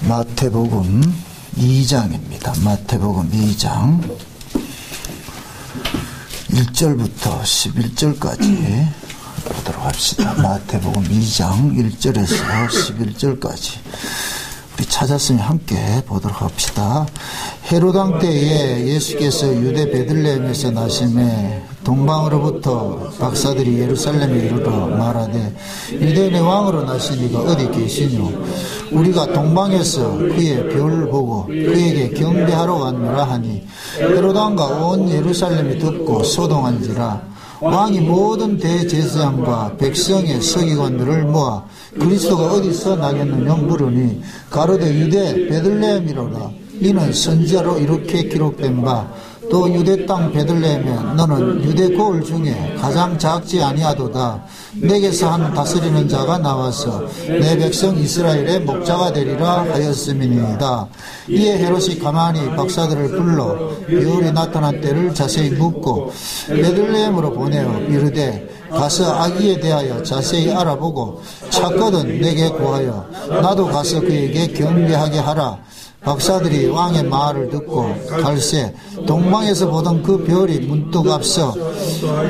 마태복음 2장입니다. 마태복음 2장 1절부터 11절까지 보도록 합시다. 마태복음 2장 1절에서 11절까지 우리 찾았으면 함께 보도록 합시다. 헤롯 왕 때에 예수께서 유대 베들레헴에서 나심에 동방으로부터 박사들이 예루살렘에 이르러 말하되 유대인의 왕으로 나신 이가 어디 계시뇨? 우리가 동방에서 그의 별을 보고 그에게 경배하러 갔노라 하니 헤롯 왕과 온 예루살렘이 듣고 소동한지라. 왕이 모든 대제사장과 백성의 서기관들을 모아 그리스도가 어디서 나겠느냐 물으니 가로되 유대 베들레헴이로라. 이는 선지자로 이렇게 기록된 바 또 유대 땅 베들레헴에 너는 유대 고을 중에 가장 작지 아니하도다. 내게서 한 다스리는 자가 나와서 내 백성 이스라엘의 목자가 되리라 하였음이니이다. 이에 헤롯이 가만히 박사들을 불러 별이 나타난 때를 자세히 묻고 베들레헴으로 보내어 이르되 가서 아기에 대하여 자세히 알아보고 찾거든 내게 구하여 나도 가서 그에게 경배하게 하라. 박사들이 왕의 말을 듣고 갈새 동방에서 보던 그 별이 문득 앞서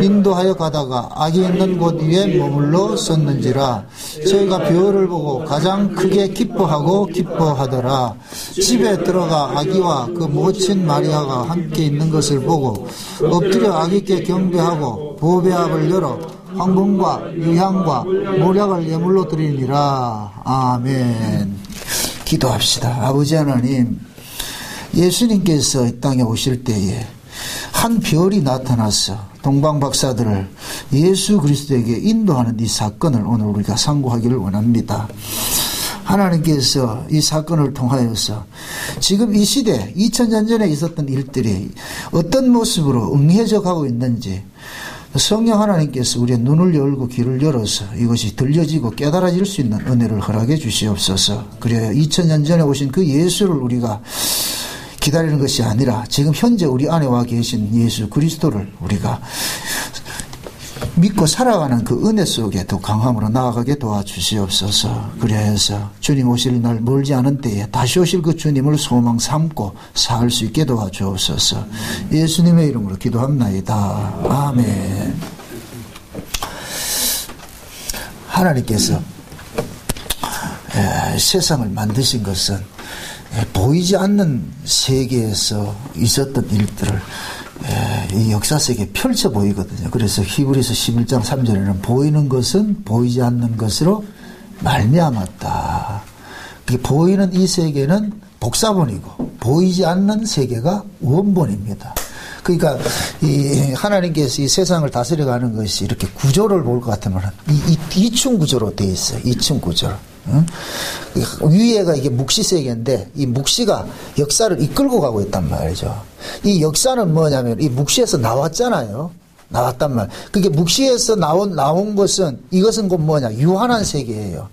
인도하여 가다가 아기 있는 곳 위에 머물러 섰는지라. 저희가 별을 보고 가장 크게 기뻐하더라. 집에 들어가 아기와 그 모친 마리아가 함께 있는 것을 보고 엎드려 아기께 경배하고 보배합을 열어 황금과 유향과 모략을 예물로 드리니라. 아멘. 기도합시다. 아버지 하나님, 예수님께서 이 땅에 오실 때에 한 별이 나타나서 동방 박사들을 예수 그리스도에게 인도하는 이 사건을 오늘 우리가 상고하기를 원합니다. 하나님께서 이 사건을 통하여서 지금 이 시대 2000년 전에 있었던 일들이 어떤 모습으로 응해져 가고 있는지 성령 하나님께서 우리의 눈을 열고 귀를 열어서 이것이 들려지고 깨달아질 수 있는 은혜를 허락해 주시옵소서. 그래야 2000년 전에 오신 그 예수를 우리가 기다리는 것이 아니라 지금 현재 우리 안에 와 계신 예수 그리스도를 우리가 믿고 살아가는 그 은혜 속에 더 강함으로 나아가게 도와주시옵소서. 그래서 주님 오실 날 멀지 않은 때에 다시 오실 그 주님을 소망 삼고 살 수 있게 도와주옵소서. 예수님의 이름으로 기도합나이다. 아멘. 하나님께서 세상을 만드신 것은 보이지 않는 세계에서 있었던 일들을 이 역사 속에 펼쳐 보이거든요. 그래서 히브리서 11장 3절에는 보이는 것은 보이지 않는 것으로 말미암았다. 보이는 이 세계는 복사본이고 보이지 않는 세계가 원본입니다. 그러니까 이 하나님께서 이 세상을 다스려가는 것이 이렇게 구조를 볼 것 같으면 이층 구조로 되어 있어요. 이층 구조로. 응? 위에가 이게 묵시세계인데 이 묵시가 역사를 이끌고 가고 있단 말이죠. 이 역사는 뭐냐면 이 묵시에서 나왔잖아요. 나왔단 말. 그게 묵시에서 나온 것은 이것은 곧 뭐냐 유한한 세계예요.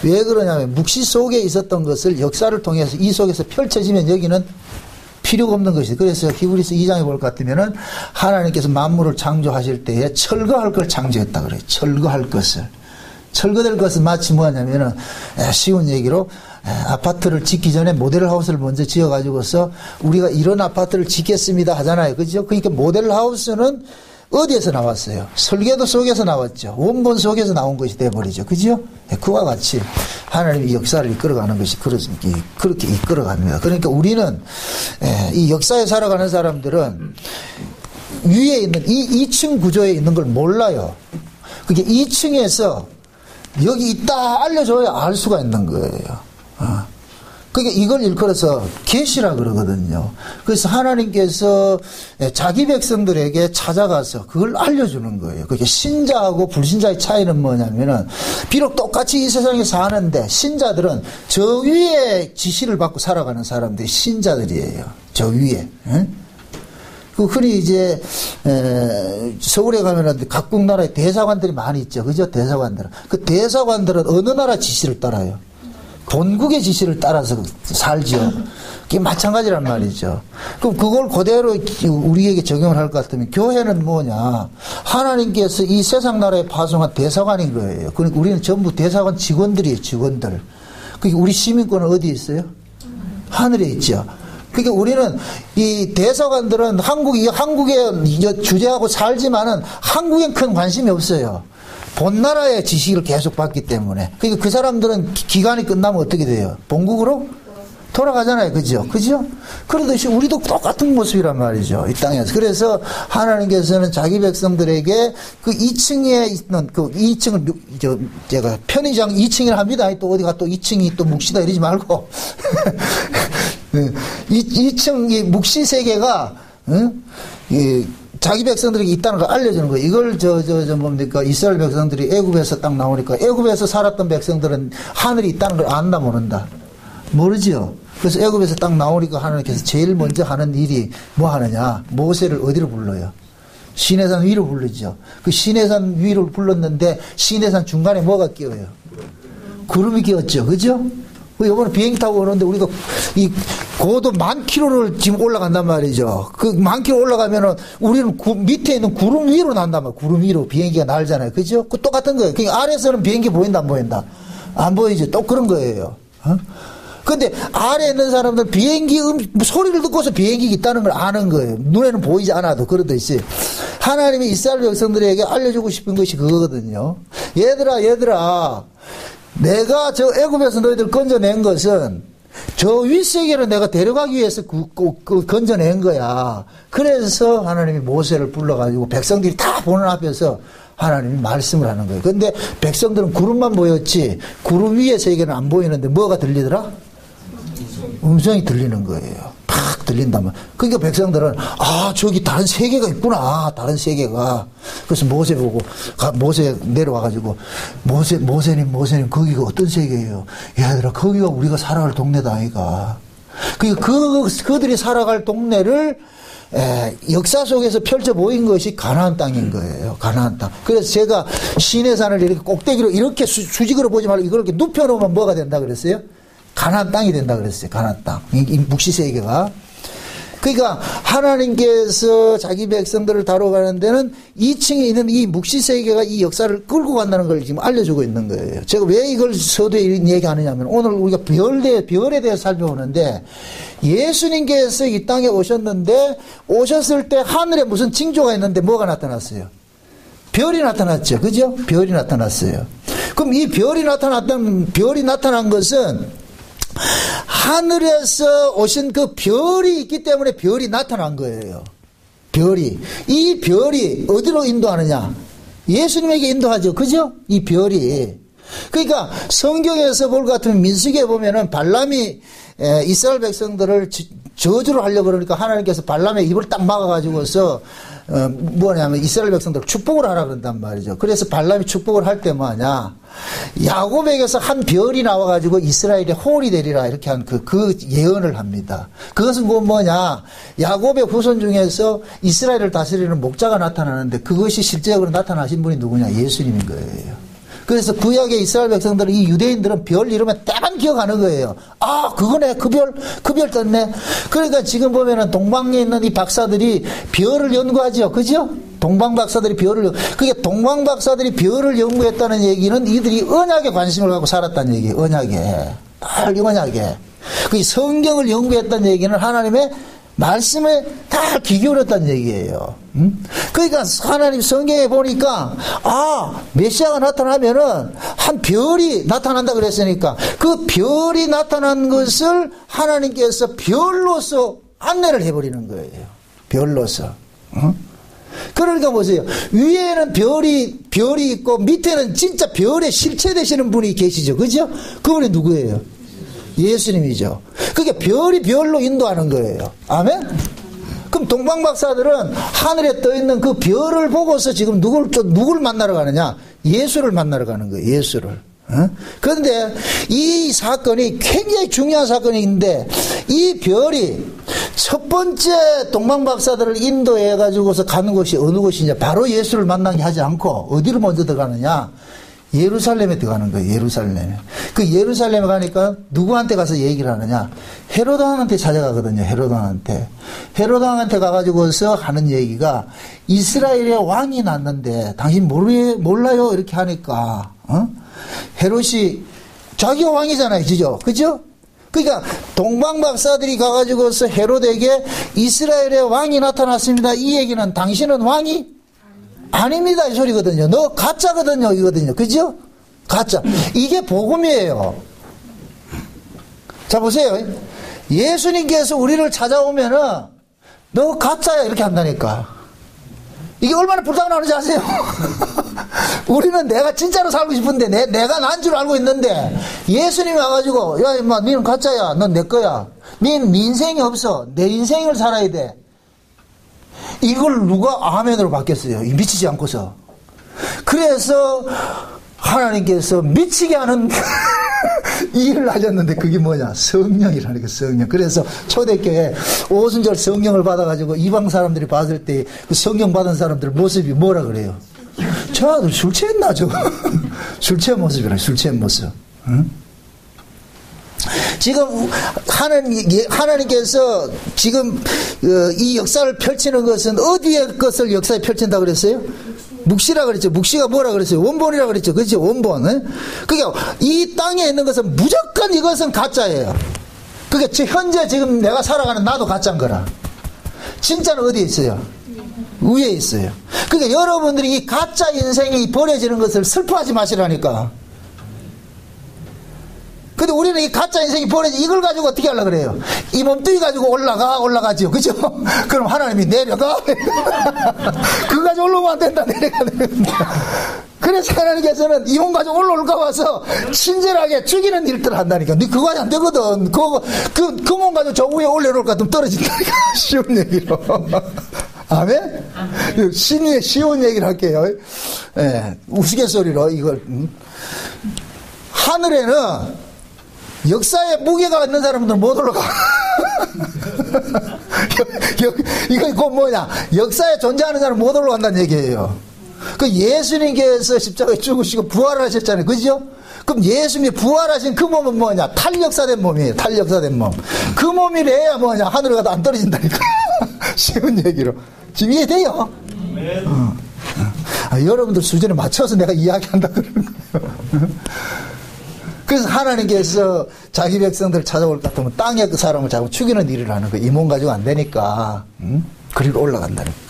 왜 그러냐면 묵시 속에 있었던 것을 역사를 통해서 이 속에서 펼쳐지면 여기는 필요가 없는 것이죠. 그래서 히브리서 2장에 볼 것 같으면은 하나님께서 만물을 창조하실 때에 철거할 걸 창조했다 그래요. 철거할 것을. 철거될 것은 마치 뭐냐면은 쉬운 얘기로 아파트를 짓기 전에 모델하우스를 먼저 지어가지고서 우리가 이런 아파트를 짓겠습니다 하잖아요. 그죠? 그러니까 모델하우스는 어디에서 나왔어요? 설계도 속에서 나왔죠. 원본 속에서 나온 것이 돼버리죠. 그죠? 그와 같이 하나님이 역사를 이끌어가는 것이 그렇게 이끌어갑니다. 그러니까 우리는 이 역사에 살아가는 사람들은 위에 있는 이 2층 구조에 있는 걸 몰라요. 그게 2층에서 여기 있다 알려줘야 알 수가 있는 거예요. 그러니까 이걸 일컬어서 계시라 그러거든요. 그래서 하나님께서 자기 백성들에게 찾아가서 그걸 알려주는 거예요. 그게 신자하고 불신자의 차이는 뭐냐면은 비록 똑같이 이 세상에 사는데 신자들은 저 위에 지시를 받고 살아가는 사람들이 신자들이에요. 저 위에. 그 흔히 이제 서울에 가면은 각국 나라의 대사관들이 많이 있죠. 그죠? 대사관들은. 그 대사관들은 어느 나라 지시를 따라요? 본국의 지시를 따라서 살죠. 그게 마찬가지란 말이죠. 그럼 그걸 그대로 우리에게 적용을 할 것 같으면 교회는 뭐냐? 하나님께서 이 세상 나라에 파송한 대사관인 거예요. 그러니까 우리는 전부 대사관 직원들이에요. 직원들. 그러니까 우리 시민권은 어디에 있어요? 하늘에 있죠. 그러니까 우리는 이 대사관들은 한국에 주재하고 살지만은 한국엔 큰 관심이 없어요. 본 나라의 지식을 계속 받기 때문에. 그러니까 그 사람들은 기간이 끝나면 어떻게 돼요? 본국으로 돌아가잖아요. 그죠? 그죠? 그러듯이 우리도 똑같은 모습이란 말이죠. 이 땅에서. 그래서 하나님께서는 자기 백성들에게 그 2층에 있는 그 2층을, 제가 편의장 2층이라 합니다. 또 어디가 또 2층이 또 묵시다 이러지 말고. 2층 이 묵시 세계가, 자기 백성들에게 있다는 걸 알려주는 거예요. 이걸 뭡니까? 이스라엘 백성들이 애굽에서 딱 나오니까 애굽에서 살았던 백성들은 하늘이 있다는 걸 안다 모른다. 모르지요. 그래서 애굽에서 딱 나오니까 하나님께서 제일 먼저 하는 일이 뭐 하느냐? 모세를 어디로 불러요? 시내산 위로 부르죠. 그 시내산 위로 불렀는데 시내산 중간에 뭐가 끼어요? 구름이 끼었죠. 그죠? 이번에 비행기 타고 오는데 우리가 이 고도 10,000km를 지금 올라간단 말이죠. 그 10,000km 올라가면은 우리는 밑에 있는 구름 위로 난단 말이에요. 구름 위로 비행기가 날잖아요. 그죠? 그 똑같은 거예요. 그러니까 아래에서는 비행기 보인다, 안 보인다? 안 보이죠. 또 그런 거예요. 근데 아래에 있는 사람들 비행기 소리를 듣고서 비행기 있다는 걸 아는 거예요. 눈에는 보이지 않아도. 그러듯이 하나님이 이스라엘 백성들에게 알려주고 싶은 것이 그거거든요. 얘들아 내가 저 애굽에서 너희들 건져낸 것은 저 윗세계로 내가 데려가기 위해서 건져낸 거야. 그래서 하나님이 모세를 불러가지고 백성들이 다 보는 앞에서 하나님이 말씀을 하는 거예요. 그런데 백성들은 구름만 보였지 구름 위의 세계는 안 보이는데 뭐가 들리더라? 음성이 들리는 거예요. 팍 들린다면. 그러니까 백성들은 저기 다른 세계가 있구나. 다른 세계가. 그래서 모세 보고 모세 내려와가지고 모세님 거기가 어떤 세계예요? 얘들아 거기가 우리가 살아갈 동네다 아이가. 그들이 살아갈 동네를 역사 속에서 펼쳐 보인 것이 가나안 땅인 거예요. 가나안 땅. 그래서 제가 시내산을 이렇게 꼭대기로 이렇게 수직으로 보지 말고 이걸 이렇게 눕혀놓으면 뭐가 된다 그랬어요? 가나안 땅이 된다 그랬어요. 가나안 땅. 이 묵시세계가. 그러니까 하나님께서 자기 백성들을 다뤄가는 데는 2층에 있는 이 묵시세계가 이 역사를 끌고 간다는 걸 지금 알려주고 있는 거예요. 제가 왜 이걸 서두에 얘기하느냐면 오늘 우리가 별에 대해서 살펴보는데 예수님께서 이 땅에 오셨는데 오셨을 때 하늘에 무슨 징조가 있는데 뭐가 나타났어요? 별이 나타났죠. 그죠? 별이 나타났어요. 그럼 이 별이 나타난 것은 하늘에서 오신 그 별이 있기 때문에 별이 나타난 거예요. 이 별이 어디로 인도하느냐? 예수님에게 인도하죠. 그죠? 이 별이. 그러니까 성경에서 볼 것 같으면 민수기에 보면은 발람이 이스라엘 백성들을 저주를 하려고 그러니까 하나님께서 발람의 입을 딱 막아가지고서 뭐냐면 이스라엘 백성들 축복을 하라 그런단 말이죠. 그래서 발람이 축복을 할 때 뭐하냐? 야곱에게서 한 별이 나와가지고 이스라엘의 호울이 되리라 이렇게 한 그 예언을 합니다. 그것은 뭐냐? 야곱의 후손 중에서 이스라엘을 다스리는 목자가 나타나는데 그것이 실제적으로 나타나신 분이 누구냐? 예수님인 거예요. 그래서 구약의 이스라엘 백성들은 이 유대인들은 별 이름에 때만 기억하는 거예요. 그거네. 그 별 떴네. 그러니까 지금 보면은 동방에 있는 이 박사들이 별을 연구하죠. 그죠? 동방 박사들이 그게 동방 박사들이 별을 연구했다는 얘기는 이들이 언약에 관심을 갖고 살았다는 얘기예요. 언약에. 그 성경을 연구했다는 얘기는 하나님의 말씀에 다 귀 기울였다는 얘기예요. 그러니까 하나님 성경에 보니까 메시아가 나타나면은 한 별이 나타난다 그랬으니까 그 별이 나타난 것을 하나님께서 별로서 안내를 해버리는 거예요. 별로서. 그러니까 보세요. 위에는 별이 있고 밑에는 진짜 별의 실체 되시는 분이 계시죠. 그죠? 그분이 누구예요? 예수님이죠. 그게 별이 별로 인도하는 거예요. 아멘? 그럼 동방박사들은 하늘에 떠있는 그 별을 보고서 지금 누굴 만나러 가느냐? 예수를 만나러 가는 거예요. 예수를. 그런데 이 사건이 굉장히 중요한 사건인데 이 별이 첫 번째 동방박사들을 인도해가지고서 가는 곳이 어느 곳이냐? 바로 예수를 만나게 하지 않고 어디로 먼저 들어가느냐? 예루살렘에 들어가는 거예요. 예루살렘에. 그 예루살렘에 가니까 누구한테 가서 얘기를 하느냐? 헤로드 왕한테 찾아가거든요. 헤로드 왕한테 가가지고서 하는 얘기가 이스라엘의 왕이 났는데 당신 몰라요? 이렇게 하니까 헤롯이 자기가 왕이잖아요. 그죠? 그러니까 동방박사들이 가가지고서 헤롯에게 이스라엘의 왕이 나타났습니다. 이 얘기는 당신은 왕이 아닙니다 이 소리거든요. 너 가짜거든요 이거든요. 그죠? 가짜. 이게 복음이에요. 자 보세요. 예수님께서 우리를 찾아오면은 너 가짜야 이렇게 한다니까. 이게 얼마나 불쌍하는지 아세요? 우리는 내가 진짜로 살고 싶은데 내가 난 줄 알고 있는데 예수님이 와가지고 야 임마 너는 가짜야. 넌 내 거야. 너는 네 인생이 없어. 내 인생을 살아야 돼. 이걸 누가 아멘으로 받겠어요? 미치지 않고서. 그래서 하나님께서 미치게 하는 일을 하셨는데 그게 뭐냐? 성령이라는 게 성령. 그래서 초대교회 오순절 성령을 받아가지고 이방 사람들이 봤을 때 그 성령 받은 사람들 모습이 뭐라 그래요? 저 아들 술 취했나 저거? 술 취한 모습이라 술 취한 모습. 응? 지금 하나님께서 지금 이 역사를 펼치는 것은 어디의 것을 역사에 펼친다 그랬어요? 묵시라 그랬죠. 묵시가 뭐라 그랬어요? 원본이라 그랬죠. 그렇죠? 원본. 그러니까 이 땅에 있는 것은 무조건 이것은 가짜예요. 그러니까 현재 지금 내가 살아가는 나도 가짜인 거라. 진짜는 어디에 있어요? 위에 있어요. 그러니까 여러분들이 이 가짜 인생이 버려지는 것을 슬퍼하지 마시라니까. 근데 우리는 이 가짜 인생이 버려지 이걸 가지고 어떻게 하려고 그래요? 이 몸뚱이 가지고 올라가지요. 그죠? 그럼 하나님이 내려가. 그거 가지고 올라오면 안 된다. 내려가. 그래서 하나님께서는 이 몸 가지고 올라올까 봐서 친절하게 죽이는 일들을 한다니까. 너 그거 하지 안 되거든. 그 몸 가지고 저 위에 올려놓을 것 같으면 떨어진다니까. 쉬운 얘기로. 아멘? 쉬운 얘기를 할게요. 예, 우스갯소리로 이걸. 하늘에는 역사에 무게가 있는 사람들은 못 올라가. 이거 곧 뭐냐? 역사에 존재하는 사람은 못 올라간다는 얘기예요. 그 예수님께서 십자가에 죽으시고 부활하셨잖아요. 그죠? 그럼 예수님이 부활하신 그 몸은 뭐냐? 탈역사된 몸이에요. 탈역사된 몸. 그 몸이래야 뭐냐? 하늘에 가도 안 떨어진다니까. 쉬운 얘기로. 지금 이해돼요? 여러분들 수준에 맞춰서 내가 이야기한다 그러는 거예요. 그래서 하나님께서 자기 백성들을 찾아올 것 같으면 땅의 그 사람을 자꾸 죽이는 일을 하는 거예요. 이 몸 가지고 안 되니까. 그리고 올라간다는 거예요.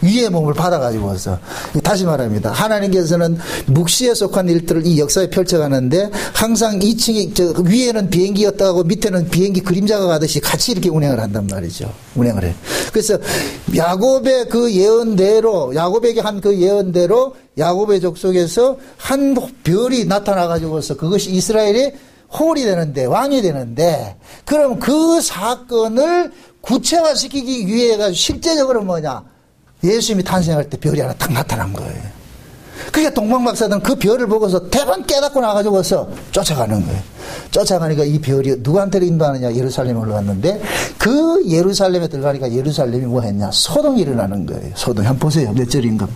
위의 몸을 받아가지고서. 다시 말합니다. 하나님께서는 묵시에 속한 일들을 이 역사에 펼쳐가는데 항상 2층에 위에는 비행기였다 하고 밑에는 비행기 그림자가 가듯이 같이 이렇게 운행을 한단 말이죠. 운행을 해. 그래서 야곱의 그 예언대로 야곱에게 한 그 예언대로 야곱의 족속에서 한 별이 나타나가지고서 그것이 이스라엘의 홀이 되는데 왕이 되는데 그럼 그 사건을 구체화시키기 위해 가지고 실제적으로 뭐냐? 예수님이 탄생할 때 별이 하나 딱 나타난 거예요. 그러니까 동방박사들은 그 별을 보고서 대번 깨닫고 나가지고서 쫓아가는 거예요. 쫓아가니까 이 별이 누구한테로 인도하느냐? 예루살렘에 올라갔는데 그 예루살렘에 들어가니까 예루살렘이 뭐 했냐? 소동이 일어나는 거예요. 소동. 한번 보세요. 몇 절인가?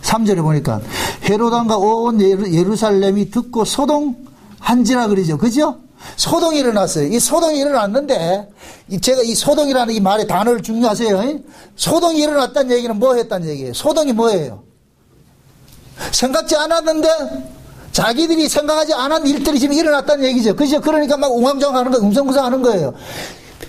3절에 보니까 헤롯 왕과 온 예루살렘이 듣고 소동한지라 그러죠. 그죠? 소동이 일어났어요. 이 소동이 일어났는데, 제가 이 소동이라는 이 말의 단어를 중요하세요. 소동이 일어났다는 얘기는 뭐 했다는 얘기예요? 소동이 뭐예요? 생각지 않았는데, 자기들이 생각하지 않은 일들이 지금 일어났다는 얘기죠. 그죠? 그러니까 막 웅황정하는 거예요. 음성구성하는 거예요.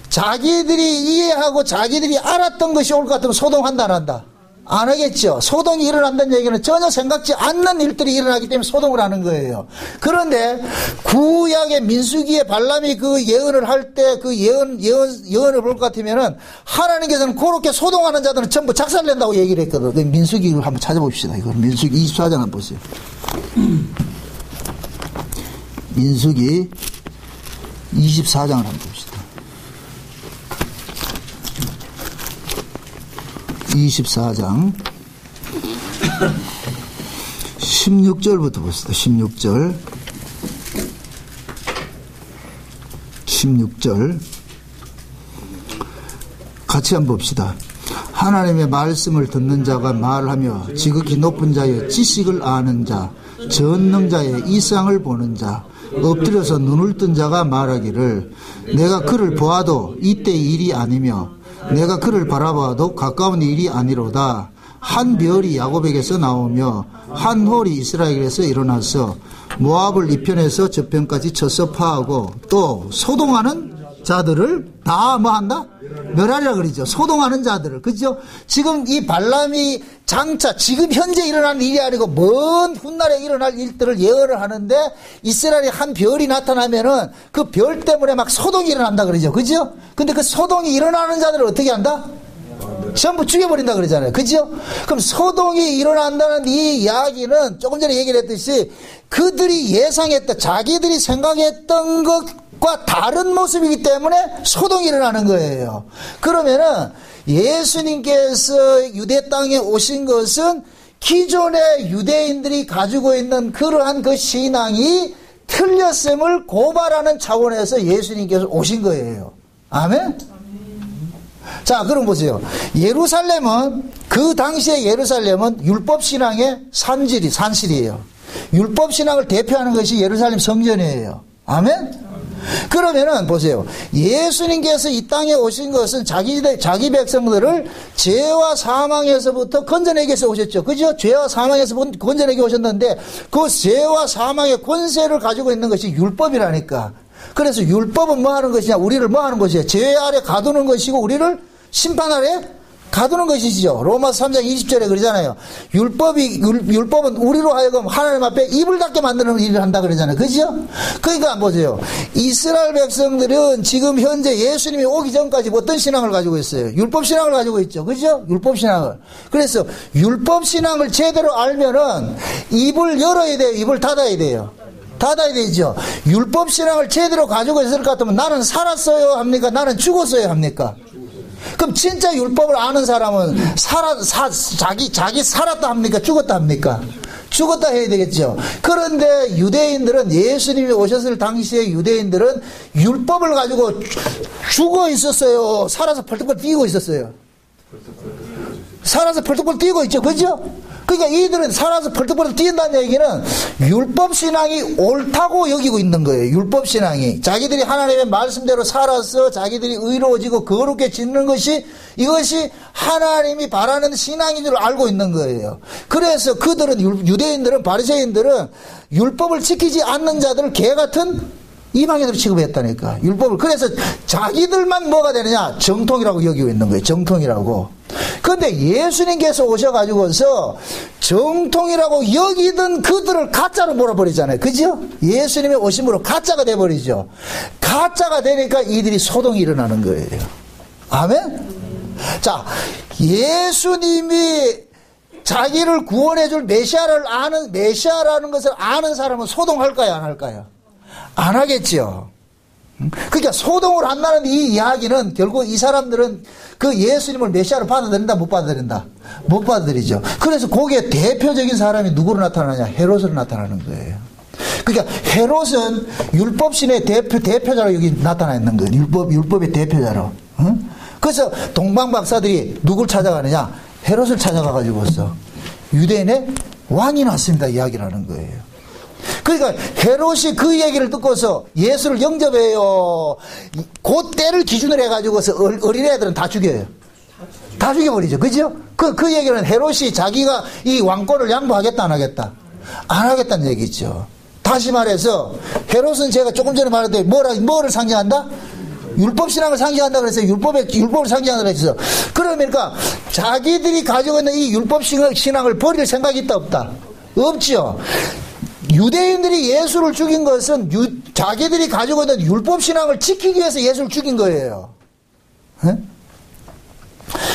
자기들이 이해하고 자기들이 알았던 것이 올 것 같으면 소동한다, 안 한다? 안 하겠죠. 소동이 일어난다는 얘기는 전혀 생각지 않는 일들이 일어나기 때문에 소동을 하는 거예요. 그런데 구약의 민수기의 발람이 그 예언을 할 때 그 예언을 볼 것 같으면은 하나님께서는 그렇게 소동하는 자들은 전부 작살낸다고 얘기를 했거든. 그 민수기를 한번 찾아봅시다. 이거 민수기 24장 한번 보세요. 민수기 24장을 한번 봅시다. 24장 16절부터 봅시다. 16절 같이 한번 봅시다. 하나님의 말씀을 듣는 자가 말하며 지극히 높은 자의 지식을 아는 자, 전능자의 이상을 보는 자, 엎드려서 눈을 뜬 자가 말하기를 내가 그를 보아도 이때 일이 아니며 내가 그를 바라봐도 가까운 일이 아니로다. 한 별이 야곱에게서 나오며 한 홀이 이스라엘에서 일어나서 모압을 이편에서 저편까지 쳐서 파하고 또 소동하는 자들을 다 뭐 한다? 멸하리라 그러죠. 소동하는 자들을. 그죠? 지금 이 발람이 장차 지금 현재 일어나는 일이 아니고 먼 훗날에 일어날 일들을 예언을 하는데 이스라엘에 한 별이 나타나면은 그 별 때문에 막 소동이 일어난다 그러죠. 그죠? 근데 그 소동이 일어나는 자들을 어떻게 한다? 전부 죽여버린다 그러잖아요. 그죠? 그럼 소동이 일어난다는 이 이야기는 조금 전에 얘기를 했듯이 그들이 예상했던, 자기들이 생각했던 것과 다른 모습이기 때문에 소동이 일어나는 거예요. 그러면은 예수님께서 유대 땅에 오신 것은 기존의 유대인들이 가지고 있는 그러한 그 신앙이 틀렸음을 고발하는 차원에서 예수님께서 오신 거예요. 아멘? 자, 그럼 보세요. 예루살렘은, 그 당시에 예루살렘은 율법신앙의 산실이에요. 율법신앙을 대표하는 것이 예루살렘 성전이에요. 아멘? 그러면은 보세요. 예수님께서 이 땅에 오신 것은 자기 백성들을 죄와 사망에서부터 건져내기 위해서 오셨죠. 그죠? 죄와 사망에서 건져내기 오셨는데 그 죄와 사망의 권세를 가지고 있는 것이 율법이라니까. 그래서 율법은 뭐 하는 것이냐? 우리를 뭐 하는 것이냐? 죄 아래 가두는 것이고 우리를 심판 아래 가두는 것이죠. 로마서 3장 20절에 그러잖아요. 율법은 우리로 하여금 하나님 앞에 이불 닫게 만드는 일을 한다 그러잖아요. 그죠? 그러니까 보세요. 이스라엘 백성들은 지금 현재 예수님이 오기 전까지 어떤 신앙을 가지고 있어요? 율법 신앙을 가지고 있죠. 그죠? 율법 신앙을. 그래서 율법 신앙을 제대로 알면은 입을 열어야 돼요. 입을 닫아야 돼요. 닫아야 되죠. 율법 신앙을 제대로 가지고 있을 것 같으면 나는 살았어요 합니까? 나는 죽었어요 합니까? 그럼 진짜 율법을 아는 사람은 자기 살았다 합니까? 죽었다 합니까? 죽었다 해야 되겠죠. 그런데 유대인들은, 예수님이 오셨을 당시에 유대인들은 율법을 가지고 죽어 있었어요. 살아서 펄떡펄 뛰고 있었어요. 살아서 펄떡펄 뛰고 있죠. 그죠? 그러니까 이들은 살아서 펄떡펄떡 뛰는다는 얘기는 율법신앙이 옳다고 여기고 있는 거예요. 율법신앙이. 자기들이 하나님의 말씀대로 살아서 자기들이 의로워지고 거룩해 지는 것이, 이것이 하나님이 바라는 신앙인 줄 알고 있는 거예요. 그래서 그들은, 유대인들은, 바리새인들은 율법을 지키지 않는 자들을 개같은 이방인으로 취급했다니까. 율법을. 그래서 자기들만 뭐가 되느냐? 정통이라고 여기고 있는 거예요. 정통이라고. 그런데 예수님께서 오셔가지고서 정통이라고 여기던 그들을 가짜로 몰아버리잖아요. 그죠? 예수님의 오심으로 가짜가 돼버리죠. 가짜가 되니까 이들이 소동이 일어나는 거예요. 아멘? 자, 예수님이 자기를 구원해줄 메시아라는 것을 아는 사람은 소동할까요? 안 할까요? 안 하겠죠. 그러니까 소동을 한다는 이 이야기는 결국 이 사람들은 그 예수님을 메시아로 받아들인다, 못 받아들인다? 못 받아들이죠. 그래서 거기에 대표적인 사람이 누구로 나타나냐? 헤롯으로 나타나는 거예요. 그러니까 헤롯은 율법신의 대표자로 여기 나타나 있는 거예요. 율법의 대표자로. 응? 그래서 동방박사들이 누굴 찾아가느냐? 헤롯을 찾아가가지고서 유대인의 왕이 났습니다. 이야기를 하는 거예요. 그러니까 헤롯이 그 얘기를 듣고서 예수를 영접해요. 그 때를 기준으로 해가지고서 어린애들은 다 죽여요. 다 죽여버리죠. 그죠? 그 얘기는 헤롯이 자기가 이 왕권을 양보하겠다 안 하겠다? 안 하겠다는 얘기죠. 다시 말해서 헤롯은 제가 조금 전에 말했더니 뭐를 상징한다? 율법신앙을 상징한다 그랬어요. 율법을 상징한다 그랬어요. 그러니까 자기들이 가지고 있는 이 율법신앙을 버릴 생각이 있다 없다? 없죠. 유대인들이 예수를 죽인 것은 자기들이 가지고 있는 율법신앙을 지키기 위해서 예수를 죽인 거예요. 에?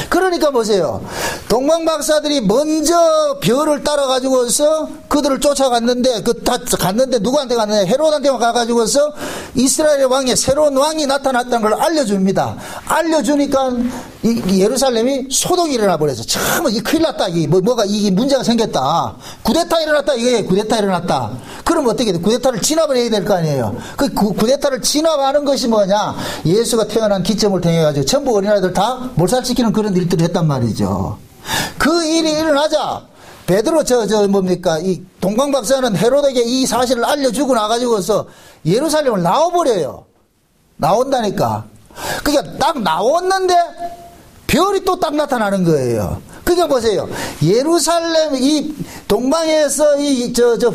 그러니까 보세요. 동방박사들이 먼저 별을 따라가지고서 그들을 쫓아갔는데, 갔는데 누구한테 갔느냐? 헤롯한테만 가가지고서 이스라엘의 왕에 새로운 왕이 나타났다는 걸 알려줍니다. 알려주니까 예루살렘이 소동이 일어나 버려서 참, 이 큰일 났다. 이게 문제가 생겼다. 쿠데타 일어났다. 이게 쿠데타 일어났다. 그럼 어떻게 돼? 쿠데타를 진압을 해야 될 거 아니에요. 그 쿠데타를 진압하는 것이 뭐냐? 예수가 태어난 기점을 통해가지고 전부 어린아이들 다 몰살시키는 그런 일들을 했단 말이죠. 그 일이 일어나자 베드로 뭡니까? 이 동방박사는 헤롯에게 이 사실을 알려주고 나가지고서 예루살렘을 나와버려요. 나온다니까. 그러니까 딱 나왔는데 별이 또 딱 나타나는 거예요. 그러니까 보세요. 예루살렘, 이 동방에서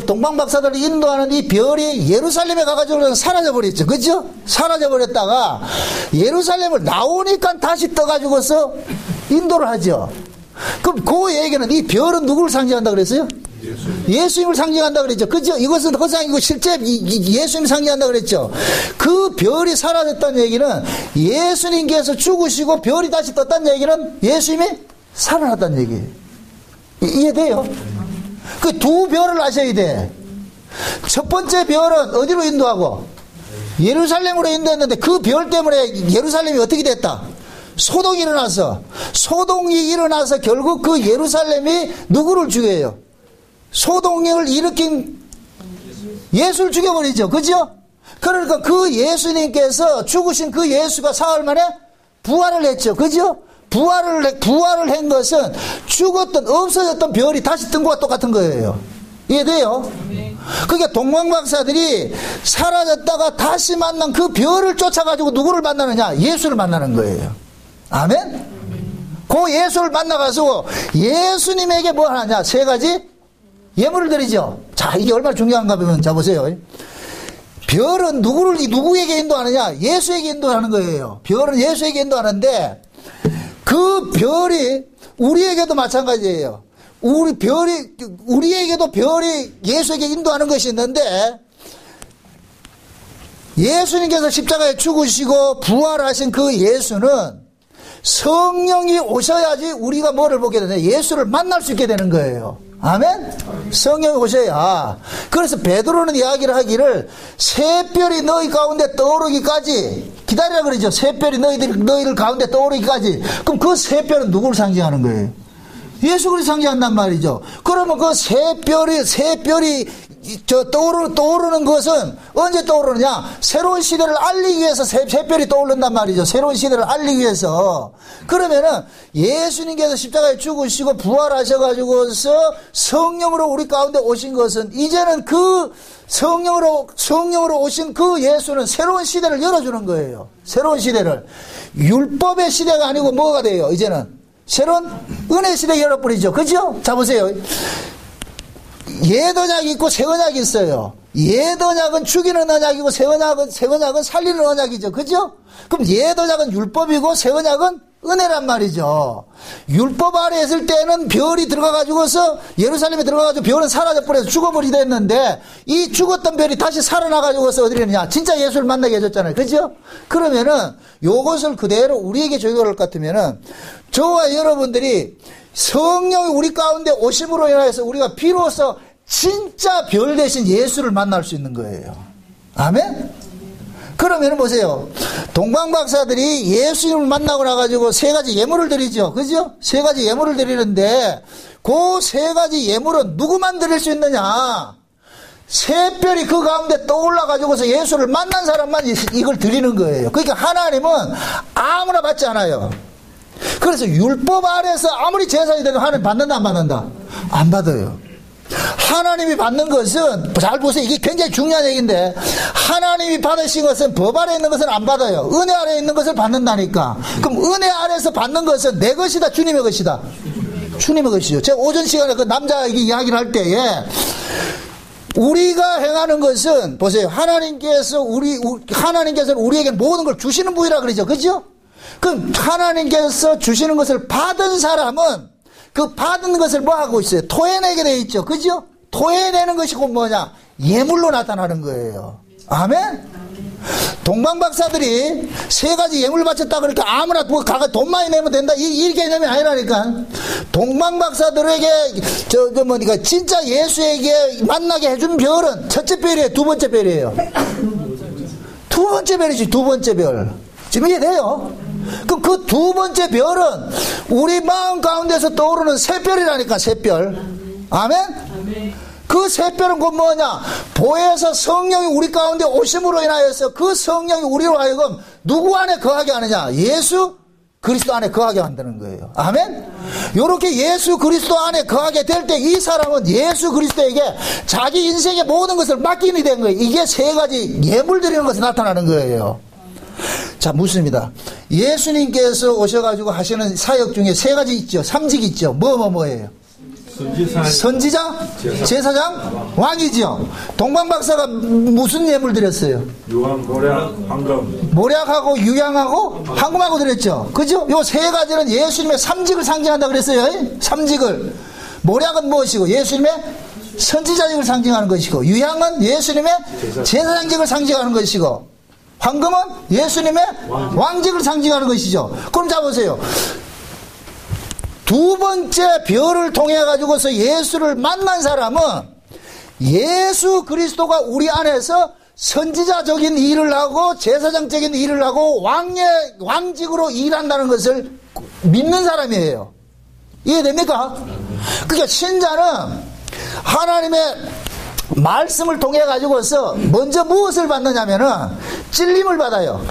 동방 박사들을 인도하는 이 별이 예루살렘에 가가지고 사라져버렸죠. 그죠? 사라져버렸다가 예루살렘을 나오니까 다시 떠가지고서 인도를 하죠. 그럼 그 얘기는 이 별은 누구를 상징한다 그랬어요? 예수님을 상징한다 그랬죠. 그죠? 이것은 허상이고 실제 예수님 상징한다 그랬죠. 그 별이 사라졌다는 얘기는 예수님께서 죽으시고 별이 다시 떴다는 얘기는 예수님이 살아났다는 얘기예요. 이해돼요? 그 두 별을 아셔야 돼. 첫 번째 별은 어디로 인도하고? 예루살렘으로 인도했는데 그 별 때문에 예루살렘이 어떻게 됐다? 소동이 일어나서. 소동이 일어나서 결국 그 예루살렘이 누구를 죽여요? 소동을 일으킨 예수를 죽여버리죠. 그죠? 그러니까 그 예수님께서 죽으신 그 예수가 사흘 만에 부활을 했죠. 그죠? 부활을 한 것은 죽었던, 없어졌던 별이 다시 뜬 것과 똑같은 거예요. 이해돼요? 그러니까 동방박사들이 사라졌다가 다시 만난 그 별을 쫓아가지고 누구를 만나느냐? 예수를 만나는 거예요. 아멘? 그 예수를 만나가지고 예수님에게 뭐 하냐? 세 가지 예물을 드리죠. 자, 이게 얼마나 중요한가 보면, 자, 보세요. 별은 누구에게 인도하느냐? 예수에게 인도하는 거예요. 별은 예수에게 인도하는데, 그 별이 우리에게도 마찬가지예요. 우리에게도 별이 예수에게 인도하는 것이 있는데, 예수님께서 십자가에 죽으시고 부활하신 그 예수는 성령이 오셔야지 우리가 뭐를 보게 되냐? 예수를 만날 수 있게 되는 거예요. 아멘? 성령이 오셔야. 그래서 베드로는 이야기를 하기를 새별이 너희 가운데 떠오르기까지 기다리라 그러죠. 새별이 너희들 가운데 떠오르기까지. 그럼 그 새별은 누구를 상징하는 거예요? 예수 그리스도 상징한단 말이죠. 그러면 그 새별이 떠오르는 것은 언제 떠오르느냐? 새로운 시대를 알리기 위해서 새별이 떠오른단 말이죠. 새로운 시대를 알리기 위해서. 그러면은 예수님께서 십자가에 죽으시고 부활하셔가지고서 성령으로 우리 가운데 오신 것은 이제는 그 성령으로 오신 그 예수는 새로운 시대를 열어주는 거예요. 새로운 시대를. 율법의 시대가 아니고 뭐가 돼요? 이제는 새로운 은혜 시대 열어버리죠. 그죠? 자, 보세요. 옛 언약이 있고 새 언약이 있어요. 옛 언약은 죽이는 언약이고 새 언약은 살리는 언약이죠. 그죠? 그럼 옛 언약은 율법이고 새 언약은 은혜란 말이죠. 율법 아래 있을 때는 별이 들어가가지고서 예루살렘에 들어가가지고 별은 사라져버려서 죽어버리다 했는데 이 죽었던 별이 다시 살아나가지고서 어디로 했느냐? 진짜 예수를 만나게 해줬잖아요. 그죠? 그러면은 요것을 그대로 우리에게 적용할 것 같으면은 저와 여러분들이 성령이 우리 가운데 오심으로 인하여서 우리가 비로소 진짜 별 대신 예수를 만날 수 있는 거예요. 아멘? 그러면 보세요. 동방박사들이 예수님을 만나고 나가지고 세 가지 예물을 드리죠. 그죠? 세 가지 예물을 드리는데 그 세 가지 예물은 누구만 드릴 수 있느냐? 새별이 그 가운데 떠올라가지고서 예수를 만난 사람만 이걸 드리는 거예요. 그러니까 하나님은 아무나 받지 않아요. 그래서 율법 아래서 아무리 제사이 되도 하나님 받는다 안 받는다? 안 받아요. 하나님이 받는 것은 잘 보세요. 이게 굉장히 중요한 얘기인데 하나님이 받으신 것은 법 아래 있는 것은 안 받아요. 은혜 아래 있는 것을 받는다니까. 그럼 은혜 아래서 받는 것은 내 것이다 주님의 것이다? 주님의 것이죠. 제가 오전 시간에 그 남자에게 이야기를 할 때에 우리가 행하는 것은 보세요. 하나님께서는 우리에게 모든 걸 주시는 분이라 그러죠. 그죠? 그럼 하나님께서 주시는 것을 받은 사람은 그 받은 것을 뭐 하고 있어요? 토해내게 돼 있죠. 그죠? 토해내는 것이 곧 뭐냐? 예물로 나타나는 거예요. 아멘? 동방박사들이 세 가지 예물 바쳤다 그러니까 아무나 돈 많이 내면 된다. 이 개념이 아니라니까. 동방박사들에게 진짜 예수에게 만나게 해준 별은 첫째 별이에요? 두 번째 별이에요? 두 번째 별이지. 두 번째 별. 지금 이해돼요? 그럼 그 두 번째 별은 우리 마음 가운데서 떠오르는 새별이라니까. 새별. 아멘? 그 새별은 곧 뭐냐? 보혜사 성령이 우리 가운데 오심으로 인하여서 그 성령이 우리로 하여금 누구 안에 거하게 하느냐? 예수 그리스도 안에 거하게 만드는 거예요. 아멘? 요렇게 예수 그리스도 안에 거하게 될 때 이 사람은 예수 그리스도에게 자기 인생의 모든 것을 맡기게 된 거예요. 이게 세 가지 예물 드리는 것에 나타나는 거예요. 자, 묻습니다. 예수님께서 오셔가지고 하시는 사역 중에 세 가지 있죠. 삼직 있죠. 뭐예요? 선지자, 제사장, 왕이죠. 동방박사가 무슨 예물 드렸어요? 유황, 모략, 황금. 모략하고 유향하고 황금하고 드렸죠. 그죠? 요 세 가지는 예수님의 삼직을 상징한다 그랬어요. 삼직을. 모략은 무엇이고 예수님의 선지자직을 상징하는 것이고, 유향은 예수님의 제사장직을 상징하는 것이고, 황금은 예수님의 왕직을 상징하는 것이죠. 그럼 자 보세요. 두 번째 별을 통해 가지고서 예수를 만난 사람은 예수 그리스도가 우리 안에서 선지자적인 일을 하고 제사장적인 일을 하고 왕직으로 일한다는 것을 믿는 사람이에요. 이해됩니까? 그러니까 신자는 하나님의 말씀을 통해 가지고서 먼저 무엇을 받느냐면은 찔림을 받아요.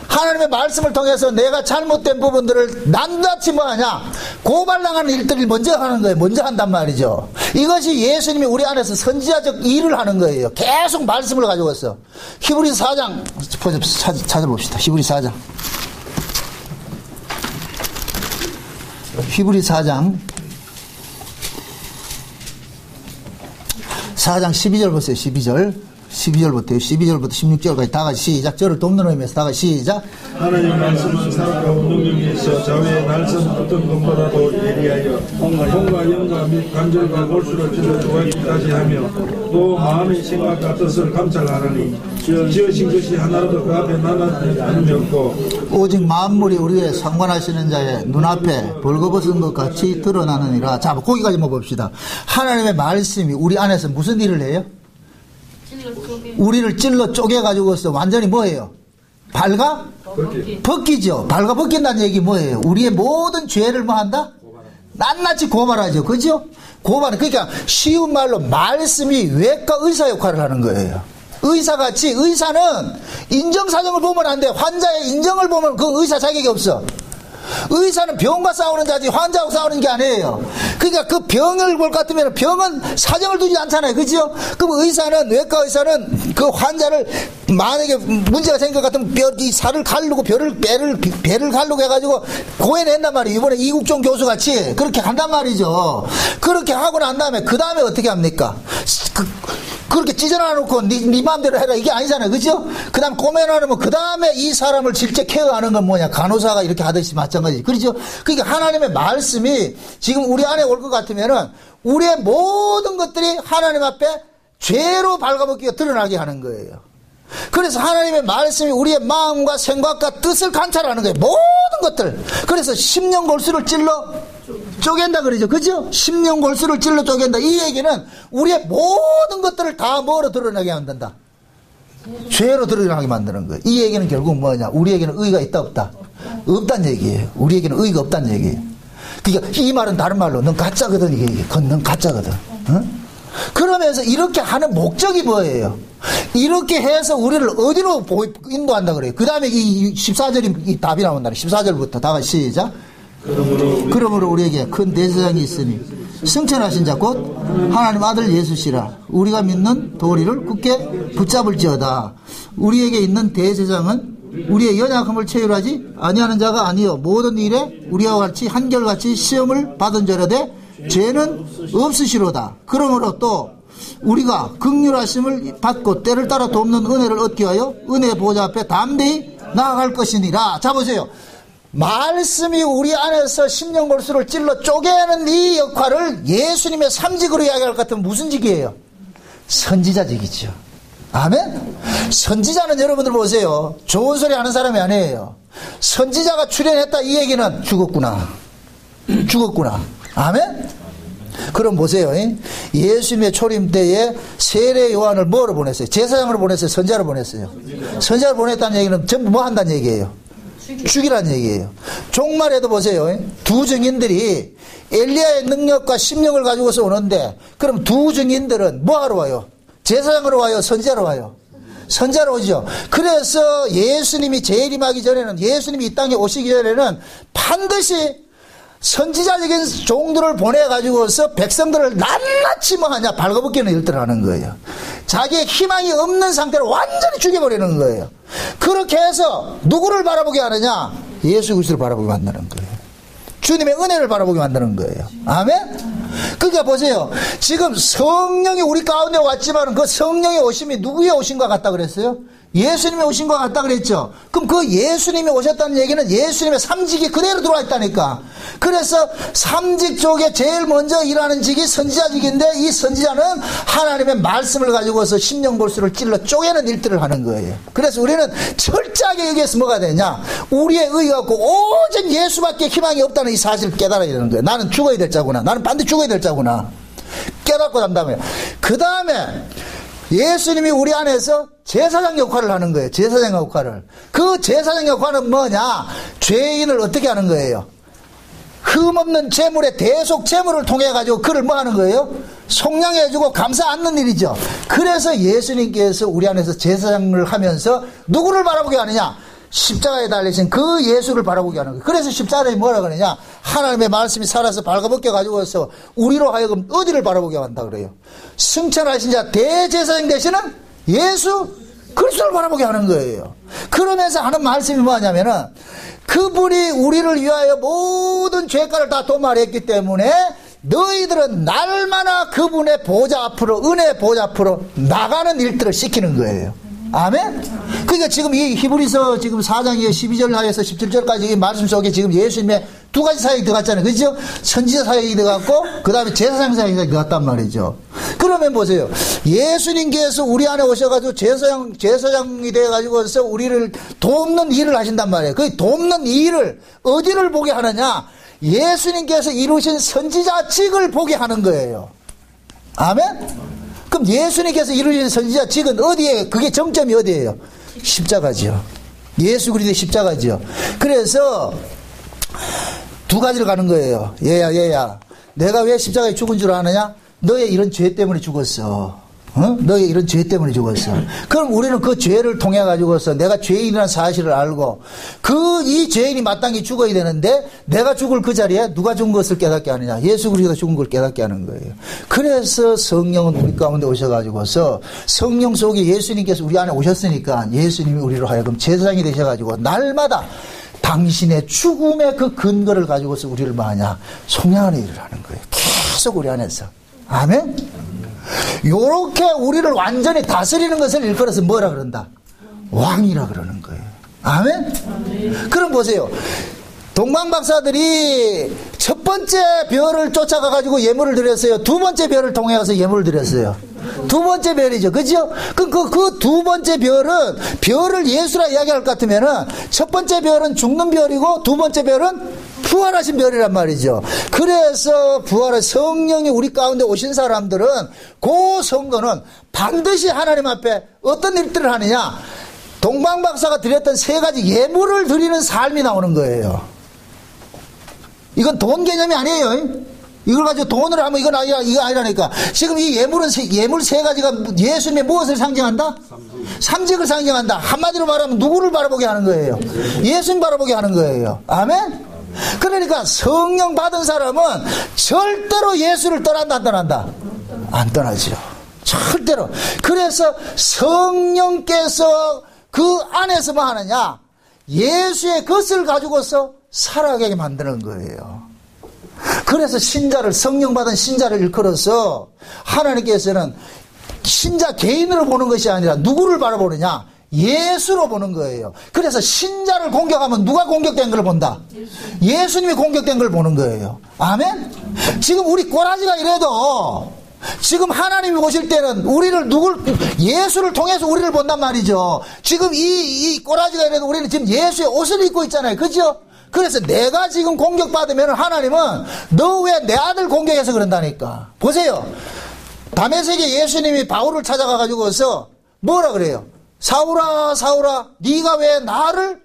하나님의 말씀을 통해서 내가 잘못된 부분들을 낱낱이 뭐하냐, 고발당하는 일들을 먼저 하는 거예요. 먼저 한단 말이죠. 이것이 예수님이 우리 안에서 선지자적 일을 하는 거예요. 계속 말씀을 가지고서. 히브리서 4장 찾아봅시다. 히브리서 4장. 히브리서 4장 12절 보세요. 12절부터 16절까지 다 같이 시작. 저를 돕는 의미에서 다 같이 시작. 하나님 말씀은 사람과 운동력에 있어 좌우의 날선 어떤 것보다도 예리하여 홍과 영과 및 관절과 골수를 찔러 조각기까지 하며 또 마음의 생각과 뜻을 감찰하나니 지으신 것이 하나라도 그 앞에 나타나는 게 없고 오직 만물이 우리의 상관하시는 자의 눈앞에 벌거벗은 것 같이 드러나느니라. 자, 거기까지만 봅시다. 하나님의 말씀이 우리 안에서 무슨 일을 해요? 우리를 찔러 쪼개가지고서 완전히 뭐예요? 벗기죠. 벗긴다는 얘기 뭐예요? 우리의 모든 죄를 뭐 한다? 낱낱이 고발하죠. 그죠? 그러니까 쉬운 말로 말씀이 외과 의사 역할을 하는 거예요. 의사같이, 의사는 인정사정을 보면 안 돼. 환자의 인정을 보면 그 의사 자격이 없어. 의사는 병과 싸우는 자지 환자하고 싸우는 게 아니에요. 그러니까 그 병을 볼 것 같으면 병은 사정을 두지 않잖아요. 그죠? 그럼 의사는, 외과 의사는 그 환자를 만약에 문제가 생길 것 같으면 이 살을 가르고 배를 가르고 해가지고 고해낸단 말이에요. 이번에 이국종 교수 같이 그렇게 한단 말이죠. 그렇게 하고 난 다음에 그 다음에 어떻게 합니까? 그렇게 찢어놔 놓고 네 마음대로 해라 이게 아니잖아요. 그죠? 그 다음 꼬매놔 놓으면 그 다음에 이 사람을 실제 케어하는 건 뭐냐, 간호사가 이렇게 하듯이 마찬가지. 그렇죠? 그러니까 하나님의 말씀이 지금 우리 안에 올 것 같으면은 우리의 모든 것들이 하나님 앞에 죄로 발가벗기가 드러나게 하는 거예요. 그래서 하나님의 말씀이 우리의 마음과 생각과 뜻을 관찰하는 거예요. 모든 것들. 그래서 십년 골수를 찔러 쪼갠다 그러죠. 그죠? 십년 골수를 찔러 쪼갠다. 이 얘기는 우리의 모든 것들을 다 뭐로 드러나게 만든다? 죄로 드러나게 만드는 거예요. 이 얘기는 결국 뭐냐? 우리에게는 의가 있다 없다? 없다는 얘기예요. 우리에게는 의가 없다는 얘기예요. 그러니까 이 말은 다른 말로 넌 가짜거든. 이게 넌 가짜거든. 응? 그러면서 이렇게 하는 목적이 뭐예요? 이렇게 해서 우리를 어디로 인도한다 그래요? 그 다음에 이 14절이 이 답이 나온다. 14절부터 다 같이 시작. 그러므로 우리에게 큰 대제사장이 있으니 승천하신 자 곧 하나님 아들 예수시라. 우리가 믿는 도리를 굳게 붙잡을지어다. 우리에게 있는 대제사장은 우리의 연약함을 체휼하지 아니하는 자가 아니요 모든 일에 우리와 같이 한결같이 시험을 받은 자라되 죄는 없으시로다. 그러므로 또 우리가 긍휼하심을 받고 때를 따라 돕는 은혜를 얻기 위하여 은혜의 보좌 앞에 담대히 나아갈 것이니라. 자 보세요. 말씀이 우리 안에서 십년골수를 찔러 쪼개는 이 역할을 예수님의 삼직으로 이야기할 것 같으면 무슨 직이에요? 선지자직이죠. 아멘? 선지자는 여러분들 보세요. 좋은 소리 하는 사람이 아니에요. 선지자가 출연했다 이 얘기는 죽었구나. 아멘? 그럼 보세요. 예수님의 초림 때에 세례 요한을 뭐로 보냈어요? 제사장으로 보냈어요? 선지자로 보냈어요? 선지자로 보냈다는 얘기는 전부 뭐 한다는 얘기예요? 죽이라는 얘기예요. 종말에도 보세요. 두 증인들이 엘리야의 능력과 심령을 가지고서 오는데 그럼 두 증인들은 뭐하러 와요? 제사장으로 와요? 선지자로 와요? 선지자로 오죠. 그래서 예수님이 재림하기 전에는, 예수님이 이 땅에 오시기 전에는 반드시 선지자적인 종들을 보내가지고서 백성들을 낱낱이 뭐하냐? 발가벗기는 일들을 하는 거예요. 자기의 희망이 없는 상태로 완전히 죽여버리는 거예요. 그렇게 해서 누구를 바라보게 하느냐? 예수 그리스도를 바라보게 만드는 거예요. 주님의 은혜를 바라보게 만드는 거예요. 아멘? 그러니까 보세요. 지금 성령이 우리 가운데 왔지만 그 성령의 오심이 누구의 오심과 같다 그랬어요? 예수님의 오심과 같다 그랬죠. 그럼 그 예수님이 오셨다는 얘기는 예수님의 삼직이 그대로 들어와 있다니까. 그래서 삼직 쪽에 제일 먼저 일하는 직이 선지자직인데, 이 선지자는 하나님의 말씀을 가지고서 심령골수를 찔러 쪼개는 일들을 하는 거예요. 그래서 우리는 철저하게 여기에서 뭐가 되냐? 우리의 의가 없고 오직 예수밖에 희망이 없다는 이 사실을 깨달아야 되는 거예요. 나는 죽어야 될 자구나. 나는 반드시 죽어야 될 자구나. 깨닫고 난 다음에, 그 다음에 예수님이 우리 안에서 제사장 역할을 하는 거예요. 제사장 역할을. 그 제사장 역할은 뭐냐? 죄인을 어떻게 하는 거예요? 흠없는 제물의 대속 제물을 통해 가지고 그를 뭐 하는 거예요? 속량해주고 감사 안는 일이죠. 그래서 예수님께서 우리 안에서 제사장을 하면서 누구를 바라보게 하느냐? 십자가에 달리신 그 예수를 바라보게 하는 거예요. 그래서 십자가에 뭐라 그러냐? 하나님의 말씀이 살아서 발가벗겨 가지고서 우리로 하여금 어디를 바라보게 한다 그래요? 승천하신 자 대제사장 되시는 예수 그리스도를 바라보게 하는 거예요. 그러면서 하는 말씀이 뭐냐면은, 그분이 우리를 위하여 모든 죄가를 다 도말했기 때문에 너희들은 날마다 그분의 보좌 앞으로, 은혜의 보좌 앞으로 나가는 일들을 시키는 거예요. 아멘? 그러니까 지금 이 히브리서 지금 4장의 12절 하에서 17절까지 이 말씀 속에 지금 예수님의 두 가지 사역이 들어갔잖아요. 그죠? 선지자 사역이 들어갔고, 그 다음에 제사장 사역이 들어갔단 말이죠. 그러면 보세요. 예수님께서 우리 안에 오셔가지고 제사장이 돼가지고서 우리를 돕는 일을 하신단 말이에요. 그 돕는 일을 어디를 보게 하느냐? 예수님께서 이루신 선지자직을 보게 하는 거예요. 아멘? 그럼 예수님께서 이루신 선지자직은 어디에, 그게 정점이 어디예요? 십자가지요. 예수 그리스도의 십자가지요. 그래서 두 가지를 가는 거예요. 얘야 내가 왜 십자가에 죽은 줄 아느냐? 너의 이런 죄 때문에 죽었어. 너의 이런 죄 때문에 죽었어. 그럼 우리는 그 죄를 통해 가지고서 내가 죄인이라는 사실을 알고 이 죄인이 마땅히 죽어야 되는데, 내가 죽을 그 자리에 누가 죽은 것을 깨닫게 하느냐? 예수 그리스도가 죽은 걸 깨닫게 하는 거예요. 그래서 성령은 우리 가운데 오셔가지고서 성령 속에 예수님께서 우리 안에 오셨으니까 예수님이 우리로 하여금 제사장이 되셔가지고 날마다 당신의 죽음의 그 근거를 가지고서 우리를 뭐하냐? 속량하는 일을 하는 거예요. 계속 우리 안에서. 아멘? 요렇게 우리를 완전히 다스리는 것을 일컬어서 뭐라 그런다? 왕이라 그러는 거예요. 아멘? 그럼 보세요. 동방박사들이 첫 번째 별을 쫓아가가지고 예물을 드렸어요. 두 번째 별을 통해 가서 예물을 드렸어요. 두 번째 별이죠. 그죠? 그 두 번째 별을 예수라 이야기할 것 같으면은, 첫 번째 별은 죽는 별이고, 두 번째 별은 부활하신 별이란 말이죠. 그래서 성령이 우리 가운데 오신 사람들은, 그 성도는 반드시 하나님 앞에 어떤 일들을 하느냐? 동방박사가 드렸던 세 가지 예물을 드리는 삶이 나오는 거예요. 이건 돈 개념이 아니에요. 이걸 가지고 돈을 하면 이거 아니라니까. 지금 이 예물 세 가지가 예수님의 무엇을 상징한다? 삼직을 상징한다. 한마디로 말하면 누구를 바라보게 하는 거예요? 예수님 바라보게 하는 거예요. 아멘? 그러니까 성령 받은 사람은 절대로 예수를 떠난다, 안 떠난다? 안 떠나죠. 절대로. 그래서 성령께서 그 안에서 뭐 하느냐? 예수의 것을 가지고서 살아가게 만드는 거예요. 그래서 성령 받은 신자를 일컬어서 하나님께서는 신자 개인으로 보는 것이 아니라 누구를 바라보느냐? 예수로 보는 거예요. 그래서 신자를 공격하면 누가 공격된 걸 본다? 예수님이 공격된 걸 보는 거예요. 아멘? 지금 우리 꼬라지가 이래도 지금 하나님이 오실 때는 예수를 통해서 우리를 본단 말이죠. 지금 이 꼬라지가 이래도 우리는 지금 예수의 옷을 입고 있잖아요. 그죠? 그래서 내가 지금 공격받으면 하나님은 너 왜 내 아들 공격해서 그런다니까. 보세요. 다메섹에 예수님이 바울을 찾아가 가지고서 뭐라 그래요? 사울아 네가 왜 나를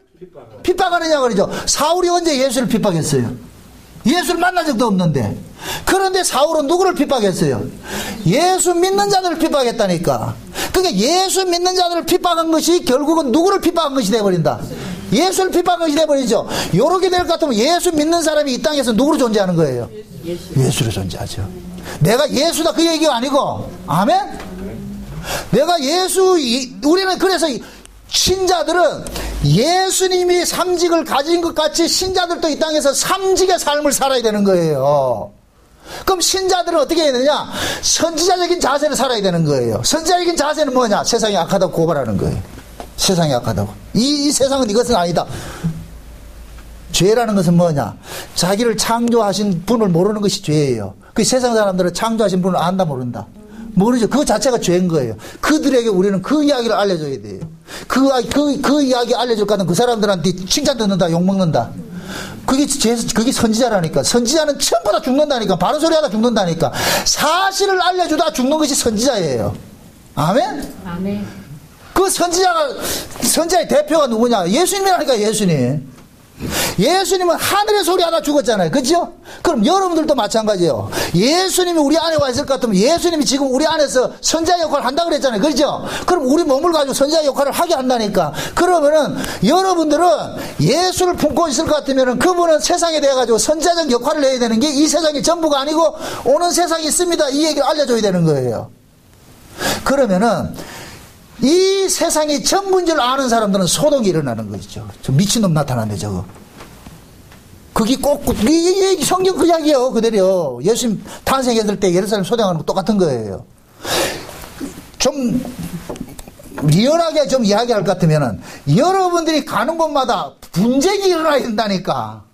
핍박하느냐 그러죠. 사울이 언제 예수를 핍박했어요? 예수를 만난 적도 없는데. 그런데 사울은 누구를 핍박했어요? 예수 믿는 자들을 핍박했다니까. 그러니까 예수 믿는 자들을 핍박한 것이 결국은 누구를 핍박한 것이 돼버린다? 예수를 핍박한 것이 돼버리죠. 요렇게 될 것 같으면 예수 믿는 사람이 이 땅에서 누구로 존재하는 거예요? 예수로 존재하죠. 내가 예수다 그 얘기가 아니고. 아멘? 우리는 그래서 신자들은 예수님이 삼직을 가진 것 같이 신자들도 이 땅에서 삼직의 삶을 살아야 되는 거예요. 그럼 신자들은 어떻게 해야 되냐? 선지자적인 자세를 살아야 되는 거예요. 선지자적인 자세는 뭐냐? 세상이 악하다고 고발하는 거예요. 세상이 악하다고. 이 세상은 이것은 아니다. 죄라는 것은 뭐냐? 자기를 창조하신 분을 모르는 것이 죄예요. 그 세상 사람들은 창조하신 분을 안다 모른다. 모르죠. 그 자체가 죄인 거예요. 그들에게 우리는 그 이야기를 알려줘야 돼요. 그 이야기 알려줄 거는 그 사람들한테 칭찬 듣는다, 욕 먹는다. 그게 선지자라니까. 선지자는 전부 다 죽는다니까. 바른 소리 하다 죽는다니까. 사실을 알려주다 죽는 것이 선지자예요. 아멘? 아멘. 그 선지자의 대표가 누구냐? 예수님이라니까, 예수님. 예수님은 하늘의 소리 하나 죽었잖아요. 그죠? 그럼 여러분들도 마찬가지예요. 예수님이 우리 안에 와 있을 것 같으면 예수님이 지금 우리 안에서 선지자 역할을 한다 그랬잖아요. 그죠? 그럼 우리 몸을 가지고 선지자 역할을 하게 한다니까. 그러면은 여러분들은 예수를 품고 있을 것 같으면은 그분은 세상에 대해 가지고 선지자적 역할을 해야 되는 게 이 세상이 전부가 아니고 오는 세상이 있습니다. 이 얘기를 알려줘야 되는 거예요. 그러면은 이 세상이 전부인 줄 아는 사람들은 소동이 일어나는 거죠. 저 미친놈 나타났네, 저거. 그게 꼭, 성경 그 이야기예요, 그대로. 예수님 탄생했을 때 예루살렘 소동하는 거 똑같은 거예요. 좀, 리얼하게 좀 이야기할 것 같으면은, 여러분들이 가는 곳마다 분쟁이 일어나야 된다니까.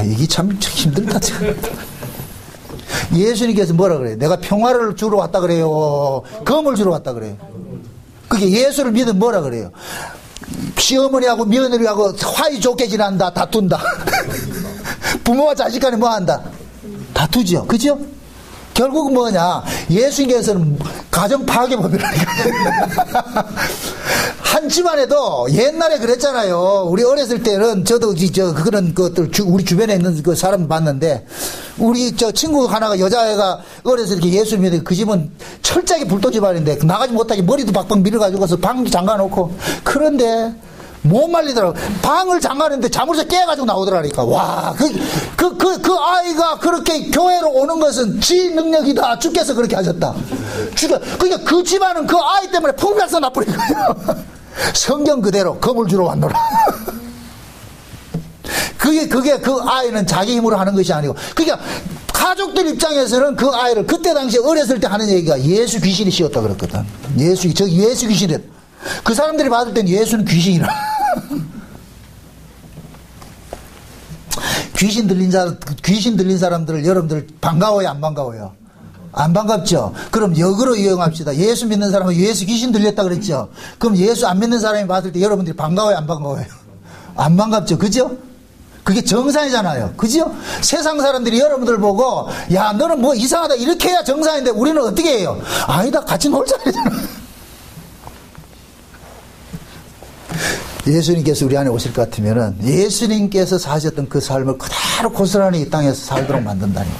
이게 참 힘들다, 지금. 예수님께서 뭐라 그래요? 내가 평화를 주러 왔다 그래요? 검을 주러 왔다 그래요? 그게 예수를 믿으면 뭐라 그래요? 시어머니하고 며느리하고 화이 좋게 지낸다, 다툰다. 부모와 자식 간에 뭐 한다? 다투죠. 그죠? 결국은 뭐냐? 예수님께서는 가정 파괴범이라니까. 한 집안에도 옛날에 그랬잖아요. 우리 어렸을 때는 저도 그런 것들 우리 주변에 있는 그 사람 봤는데 우리 친구 하나가 여자애가 어렸을 때 예수 믿는 그 집은 철저하게 불도 집안인데 나가지 못하게 머리도 박박 밀어가지고서 방도 잠가놓고 그런데 못 말리더라고. 방을 잠가는데 자물쇠 깨가지고 나오더라니까. 와, 그 아이가 그렇게 교회로 오는 것은 지 능력이다. 주께서 그렇게 하셨다. 그러니까 그 집안은 그 아이 때문에 풍비박산 나버린 거예요. 성경 그대로 검을 주러 왔노라. 그게 그 아이는 자기 힘으로 하는 것이 아니고. 그러니까 가족들 입장에서는 그 아이를 그때 당시에 어렸을 때 하는 얘기가 예수 귀신이 씌웠다 그랬거든. 예수 귀신이. 그 사람들이 받을 땐 예수는 귀신이라. 귀신 들린 사람들을 여러분들 반가워요, 안 반가워요? 안 반갑죠? 그럼 역으로 이용합시다. 예수 믿는 사람은 예수 귀신 들렸다 그랬죠? 그럼 예수 안 믿는 사람이 받을 때 여러분들이 반가워요, 안 반가워요? 안 반갑죠? 그죠? 그게 정상이잖아요. 그죠? 세상 사람들이 여러분들 보고, 야, 너는 뭐 이상하다. 이렇게 해야 정상인데 우리는 어떻게 해요? 아니다, 같이 놀자. 예수님께서 우리 안에 오실 것 같으면은 예수님께서 사셨던 그 삶을 그대로 고스란히 이 땅에서 살도록 만든다니까.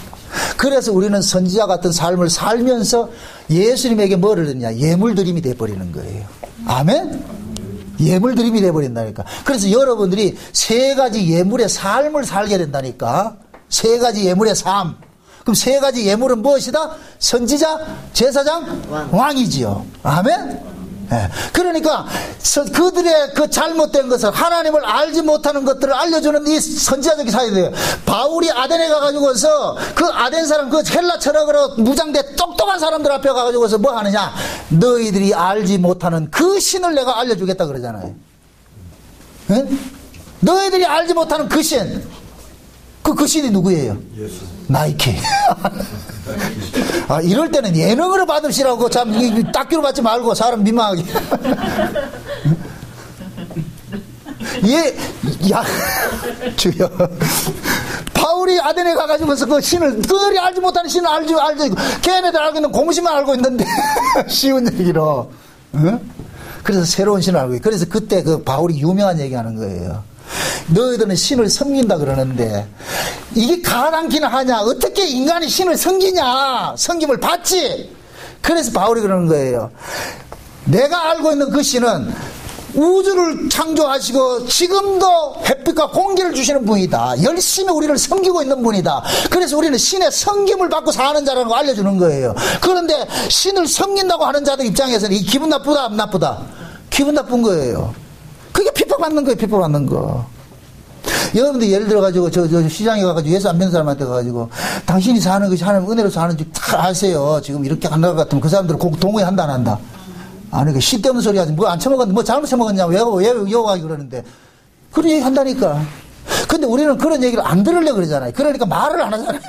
그래서 우리는 선지자 같은 삶을 살면서 예수님에게 뭐를 듣냐? 예물드림이 돼버리는 거예요. 아멘? 예물드림이 돼버린다니까. 그래서 여러분들이 세 가지 예물의 삶을 살게 된다니까. 세 가지 예물의 삶. 그럼 세 가지 예물은 무엇이다? 선지자, 제사장, 왕이지요. 아멘? 네. 그러니까 그들의 그 잘못된 것을 하나님을 알지 못하는 것들을 알려주는 이 선지자적인 사회돼요. 바울이 아덴에 가가지고서 그 아덴 사람 그 헬라 철학으로 무장돼 똑똑한 사람들 앞에 가가지고서 뭐 하느냐? 너희들이 알지 못하는 그 신을 내가 알려주겠다 그러잖아요. 네? 너희들이 알지 못하는 그 신. 그 신이 누구예요? 예수. 나이키. 이럴 때는 예능으로 받으시라고 참 딱기로 받지 말고 사람 민망하게. 주여. 바울이 아덴에 가가지고서 그 신을, 너희들이 알지 못하는 신을 알지. 걔네들 알고 있는 공신만 알고 있는데. 쉬운 얘기로. 응? 그래서 새로운 신을 알고 있어요. 그래서 그때 그 바울이 유명한 얘기 하는 거예요. 너희들은 신을 섬긴다 그러는데 이게 가당키나 하냐? 어떻게 인간이 신을 섬기냐? 섬김을 받지. 그래서 바울이 그러는 거예요. 내가 알고 있는 그 신은 우주를 창조하시고 지금도 햇빛과 공기를 주시는 분이다. 열심히 우리를 섬기고 있는 분이다. 그래서 우리는 신의 섬김을 받고 사는 자라는 거 알려주는 거예요. 그런데 신을 섬긴다고 하는 자들 입장에서는 이 기분 나쁘다 안 나쁘다? 기분 나쁜 거예요. 그게 핍박받는 거예요. 핍박받는 거. 여러분들 예를 들어가지고 저 시장에 가가지고 예수 안 믿는 사람한테 가가지고 당신이 사는 것이 하나님 은혜로 사는 줄 다 아세요. 지금 이렇게 한다 것 같으면 그 사람들은 동의한다 안 한다? 아니, 그 씨 때문에 소리 하지. 뭐 안 처먹었는데, 뭐 잘못 처먹었냐고, 왜 여호가기 그러는데. 그런 얘기 한다니까. 근데 우리는 그런 얘기를 안 들으려고 그러잖아요. 그러니까 말을 안 하잖아요.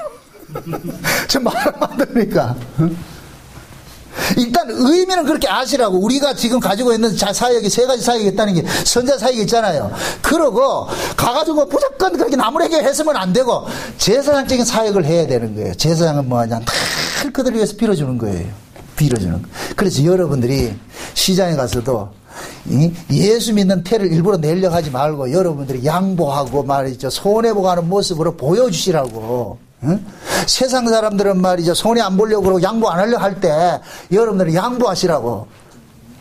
저 말을 안 들으니까. 일단 의미는 그렇게 아시라고. 우리가 지금 가지고 있는 사역이 세 가지 사역이 있다는 게 선자 사역이 있잖아요. 그러고 가가지고 무조건 그렇게 나무래게 했으면 안 되고 제사장적인 사역을 해야 되는 거예요. 제사장은 뭐하냐. 늘 그들을 위해서 빌어주는 거예요. 빌어주는 거. 그래서 여러분들이 시장에 가서도 예수 믿는 태를 일부러 내려고 하지 말고 여러분들이 양보하고 말이죠. 손해보고 하는 모습으로 보여주시라고. 응? 세상 사람들은 말이죠. 손해 안 보려고 그러고 양보 안 하려고 할 때 여러분들이 양보하시라고.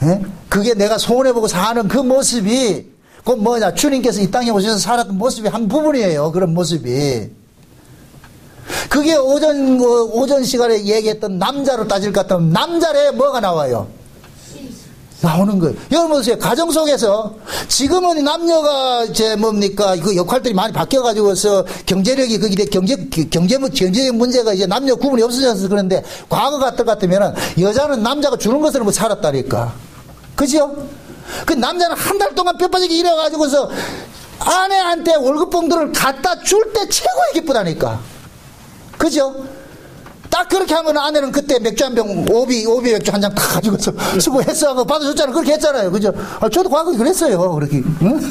응? 그게 내가 손해보고 사는 그 모습이 그건 뭐냐. 주님께서 이 땅에 오셔서 살았던 모습이 한 부분이에요. 그런 모습이. 그게 오전 시간에 얘기했던 남자로 따질 것 같으면 남자래 뭐가 나와요? 나오는 거예요. 여러분 보세요. 가정 속에서 지금은 남녀가 이제 뭡니까 그 역할들이 많이 바뀌어가지고서 경제력이 그게 경제적 문제가 이제 남녀 구분이 없어져서 그런데 과거 같으면은 여자는 남자가 주는 것으로 뭐 살았다니까. 그죠? 그 남자는 한 달 동안 뼈 빠지게 일해가지고서 아내한테 월급봉들을 갖다 줄 때 최고의 기쁘다니까. 그죠? 딱 그렇게 하면 아내는 그때 맥주 한 병, 오비 맥주 한 잔 딱 가지고서 수고했어 하고 받아줬잖아요. 그렇게 했잖아요. 그죠? 저도 과거에 그랬어요. 그렇게. 응?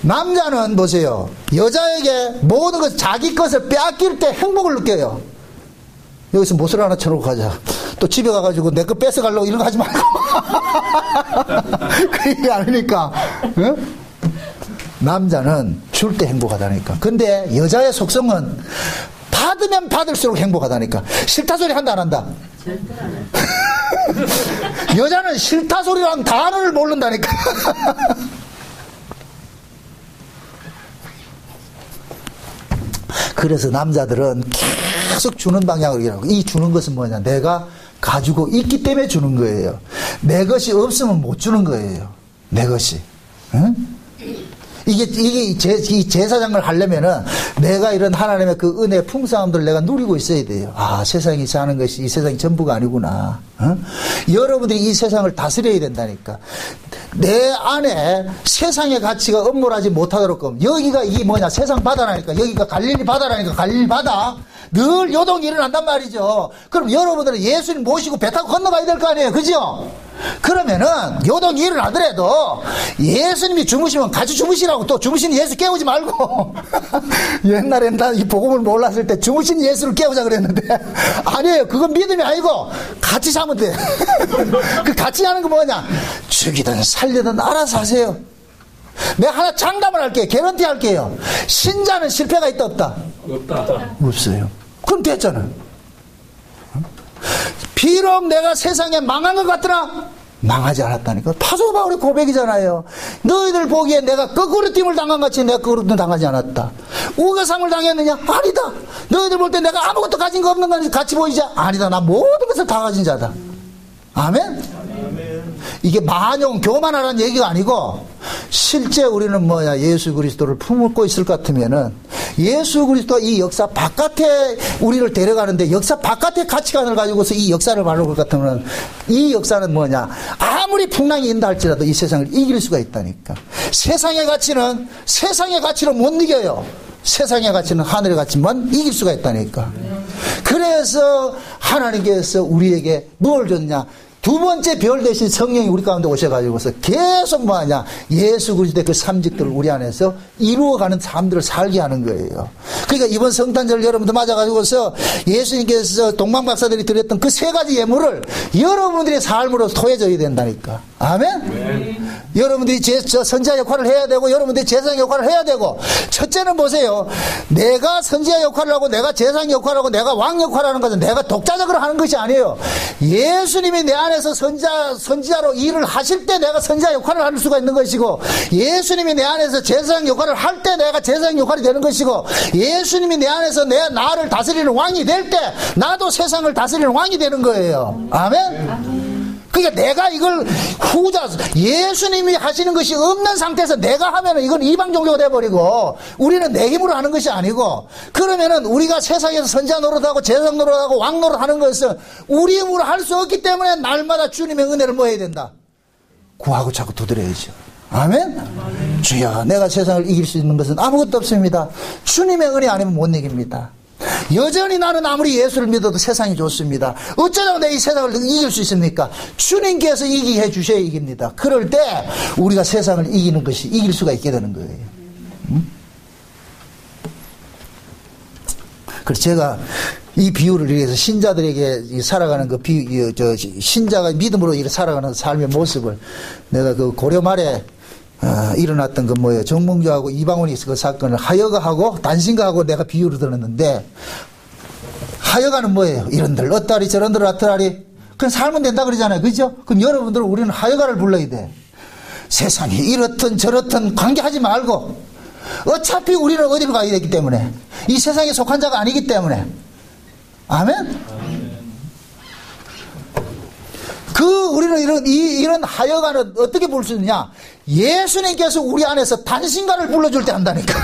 남자는 보세요. 여자에게 모든 것, 자기 것을 빼앗길 때 행복을 느껴요. 여기서 못을 하나 쳐놓고 가자. 또 집에 가가지고 내 거 뺏어가려고 이런 거 하지 말고. 그 얘기 아니니까. 응? 남자는 줄 때 행복하다니까. 근데 여자의 속성은 받으면 받을수록 행복하다니까. 싫다 소리 한다 안 한다? 여자는 싫다 소리라는 단어를 모른다니까. 그래서 남자들은 계속 주는 방향으로 일하고, 이 주는 것은 뭐냐, 내가 가지고 있기 때문에 주는 거예요. 내 것이 없으면 못 주는 거예요. 내 것이. 응? 이 제사장을 하려면은 내가 이런 하나님의 그 은혜 풍성함들 내가 누리고 있어야 돼요. 아, 세상이 사는 것이 이 세상이 전부가 아니구나. 어? 여러분들이 이 세상을 다스려야 된다니까. 내 안에 세상의 가치가 엄몰하지 못하도록. 여기가 이 뭐냐, 세상 바다라니까. 여기가 갈릴리 바다라니까. 갈릴리 바다. 늘 요동이 일어난단 말이죠. 그럼 여러분들은 예수님 모시고 배 타고 건너가야 될 거 아니에요. 그죠? 그러면은 요동이 일어나더라도 예수님이 주무시면 같이 주무시라고. 또 주무신 예수 깨우지 말고. 옛날엔 난 이 복음을 몰랐을 때 주무신 예수를 깨우자 그랬는데 아니에요. 그건 믿음이 아니고 같이 자면 돼. 그 같이 하는 거 뭐냐, 죽이든 살리든 알아서 하세요. 내가 하나 장담을 할게요. 개런티 할게요. 신자는 실패가 있다 없다? 없다. 없어요. 그럼 됐잖아요. 비록 내가 세상에 망한 것 같더라, 망하지 않았다니까. 파수가 바울의 고백이잖아요. 너희들 보기에 내가 거꾸로 띵을 당한 같이 내가 거꾸로 당하지 않았다. 우겨삼을 당했느냐? 아니다. 너희들 볼 때 내가 아무것도 가진 거 없는 거 같이 보이지? 아니다. 나 모든 것을 다 가진 자다. 아멘? 이게 만용 교만하라는 얘기가 아니고, 실제 우리는 뭐야, 예수 그리스도를 품고 있을 것 같으면은 예수 그리스도가 이 역사 바깥에 우리를 데려가는데, 역사 바깥의 가치관을 가지고서 이 역사를 바라볼 것 같으면 이 역사는 뭐냐, 아무리 풍랑이 인다 할지라도 이 세상을 이길 수가 있다니까. 세상의 가치는 세상의 가치로 못 이겨요. 세상의 가치는 하늘의 가치만 이길 수가 있다니까. 그래서 하나님께서 우리에게 뭘 줬냐, 두 번째 별 대신 성령이 우리 가운데 오셔가지고서 계속 뭐하냐, 예수 그리스도의 그 삼직들을 우리 안에서 이루어가는 삶들을 살게 하는 거예요. 그러니까 이번 성탄절 여러분들 맞아가지고서 예수님께서 동방박사들이 드렸던 그 세 가지 예물을 여러분들의 삶으로 토해져야 된다니까. 아멘? 여러분들이 선지자 역할을 해야 되고, 여러분들이 제사장 역할을 해야 되고, 첫째는 보세요. 내가 선지자 역할을 하고, 내가 제사장 역할을 하고, 내가 왕 역할을 하는 것은 내가 독자적으로 하는 것이 아니에요. 예수님이 내 안에서 선지자로 일을 하실 때 내가 선지자 역할을 할 수가 있는 것이고, 예수님이 내 안에서 제사장 역할을 할 때 내가 제사장 역할이 되는 것이고, 예수님이 내 안에서 나를 다스리는 왕이 될 때 나도 세상을 다스리는 왕이 되는 거예요. 아멘? 그러니까 내가 이걸 예수님이 하시는 것이 없는 상태에서 내가 하면은 이건 이방 종교가 돼버리고, 우리는 내 힘으로 하는 것이 아니고, 그러면은 우리가 세상에서 선지자 노릇하고 제사장 노릇하고 왕 노릇하는 것은 우리 힘으로 할 수 없기 때문에 날마다 주님의 은혜를 뭐 해야 된다? 구하고 자꾸 두드려야죠. 아멘? 주여, 내가 세상을 이길 수 있는 것은 아무것도 없습니다. 주님의 은혜 아니면 못 이깁니다. 여전히 나는 아무리 예수를 믿어도 세상이 좋습니다. 어쩌자고 내 이 세상을 이길 수 있습니까? 주님께서 이기게 해주셔야 이깁니다. 그럴 때 우리가 세상을 이길 수가 있게 되는 거예요. 그래서 제가 이 비유를 위해서 신자들에게 살아가는 신자가 믿음으로 살아가는 삶의 모습을 내가 그 고려 말에 일어났던 그 뭐예요? 정몽주하고 이방원이 그 사건을 하여가하고 단신가하고 내가 비유를 들었는데, 하여가는 뭐예요? 이런들 어떠하리 저런들 어떠하리, 그냥 살면 된다 그러잖아요. 그죠? 그럼 여러분들은 우리는 하여가를 불러야 돼. 세상이 이렇든 저렇든 관계하지 말고, 어차피 우리는 어디로 가야 되기 때문에, 이 세상에 속한 자가 아니기 때문에. 아멘? 우리는 이런 하여가는 어떻게 볼 수 있느냐? 예수님께서 우리 안에서 단신가를 불러줄 때 한다니까.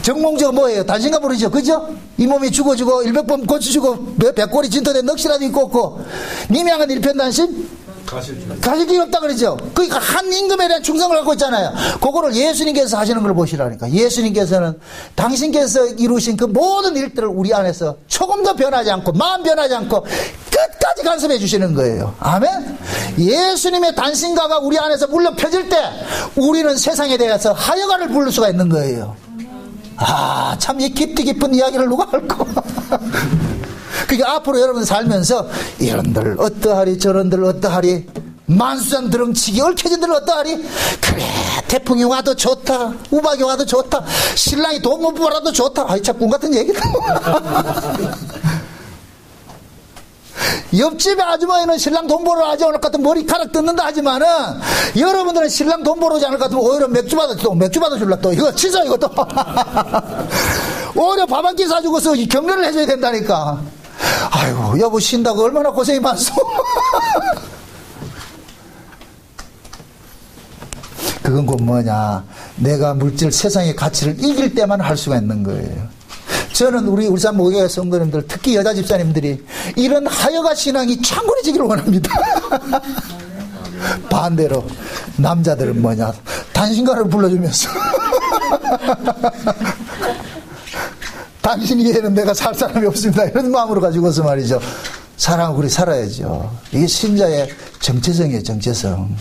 정몽주가 뭐예요? 단신가 부르죠. 그죠? 이 몸이 죽어주고, 100번 고쳐주고, 백골이 진토된 넋이라도 있고 없고, 님양은 일편단심? 가실 길이 없다 그러죠. 그러니까 한 임금에 대한 충성을 갖고 있잖아요. 그거를 예수님께서 하시는 걸 보시라니까. 예수님께서는 당신께서 이루신 그 모든 일들을 우리 안에서 조금도 변하지 않고, 마음 변하지 않고 끝까지 간섭해 주시는 거예요. 아멘? 예수님의 단신가가 우리 안에서 물려 펴질 때 우리는 세상에 대해서 하여가를 부를 수가 있는 거예요. 아, 참 이 깊이 깊은 이야기를 누가 할까? 그러니까 앞으로 여러분 살면서 이런들 어떠하리 저런들 어떠하리, 만수산 드렁치기 얽혀진들 어떠하리, 그래 태풍이 와도 좋다, 우박이 와도 좋다, 신랑이 돈 못 벌어도 좋다. 아이 참 꿈같은 얘기다. 옆집에 아주머니는 신랑 돈 벌어 하지 않을 것 같으면 머리카락 뜯는다 하지만은, 여러분들은 신랑 돈 벌어 오지 않을 것 같으면 오히려 맥주 받아 줄라 또. 이거 취소 이것도. 오히려 밥 한 끼 사주고서 격려를 해줘야 된다니까. 아이고 여보 쉰다고 얼마나 고생이 많소. 그건 곧 뭐냐, 내가 물질 세상의 가치를 이길 때만 할 수가 있는 거예요. 저는 우리 울산 모교회 성도님들, 특히 여자 집사님들이 이런 하여가 신앙이 창궐해지기를 원합니다. 반대로 남자들은 뭐냐, 단신가를 불러주면서 당신 이해는 내가 살 사람이 없습니다, 이런 마음으로 가지고서 말이죠, 사랑하고 그리 살아야죠. 이게 신자의 정체성이에요. 정체성.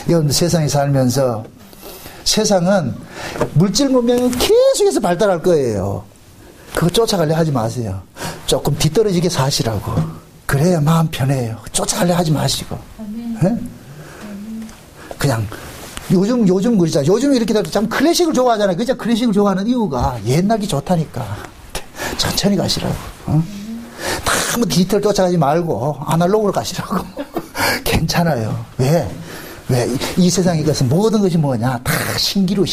여러분들 세상에 살면서, 세상은 물질 문명은 계속해서 발달할 거예요. 그거 쫓아가려 하지 마세요. 조금 뒤떨어지게 사시라고. 그래야 마음 편해요. 쫓아가려 하지 마시고. 네? 그냥 요즘 그러잖아요. 요즘 이렇게 참 클래식을 좋아하잖아요. 그죠? 클래식을 좋아하는 이유가 옛날이 좋다니까. 천천히 가시라고. 너무 디테일 쫓아가지 말고 아날로그로 가시라고. 괜찮아요. 왜? 이 세상에 것은 모든 것이 뭐냐, 다 신기루.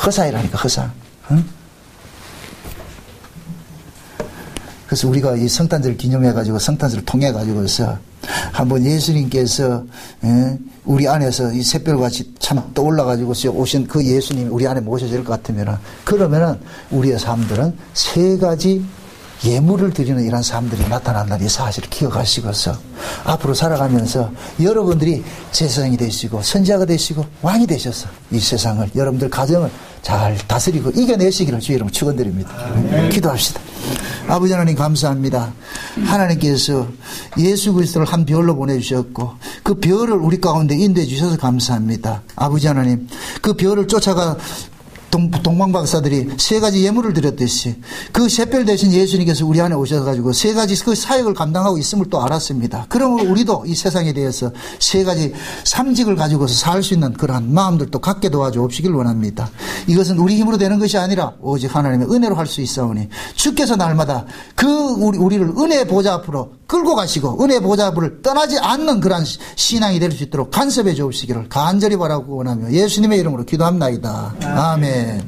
허사이라니까, 허사. 응? 그래서 우리가 이 성탄절 기념해가지고, 성탄절을 통해가지고서 한번 예수님께서 우리 안에서 이 샛별같이 참 떠올라가지고 오신 그 예수님이 우리 안에 모셔질 것 같으면, 그러면은 우리의 삶들은 세 가지 예물을 드리는 이런 사람들이 나타난다는 이 사실을 기억하시고서 앞으로 살아가면서 여러분들이 제사장이 되시고 선지자가 되시고 왕이 되셔서 이 세상을, 여러분들 가정을 잘 다스리고 이겨내시기를 주의 이름으로 축원드립니다. 기도합시다. 아버지 하나님 감사합니다. 하나님께서 예수 그리스도를 한 별로 보내주셨고 그 별을 우리 가운데 인도해 주셔서 감사합니다. 아버지 하나님, 그 별을 쫓아가 동방 박사들이 세 가지 예물을 드렸듯이 그 샛별 대신 예수님께서 우리 안에 오셔가지고 세 가지 그 사역을 감당하고 있음을 또 알았습니다. 그러므로 우리도 이 세상에 대해서 세 가지 삼직을 가지고서 살 수 있는 그러한 마음들도 갖게 도와주옵시길 원합니다. 이것은 우리 힘으로 되는 것이 아니라 오직 하나님의 은혜로 할 수 있사오니 주께서 날마다 우리를 은혜의 보좌 앞으로 끌고 가시고 은혜의 보좌 앞을 떠나지 않는 그러한 신앙이 될 수 있도록 간섭해 주옵시기를 간절히 바라고 원하며 예수님의 이름으로 기도합나이다. 아멘.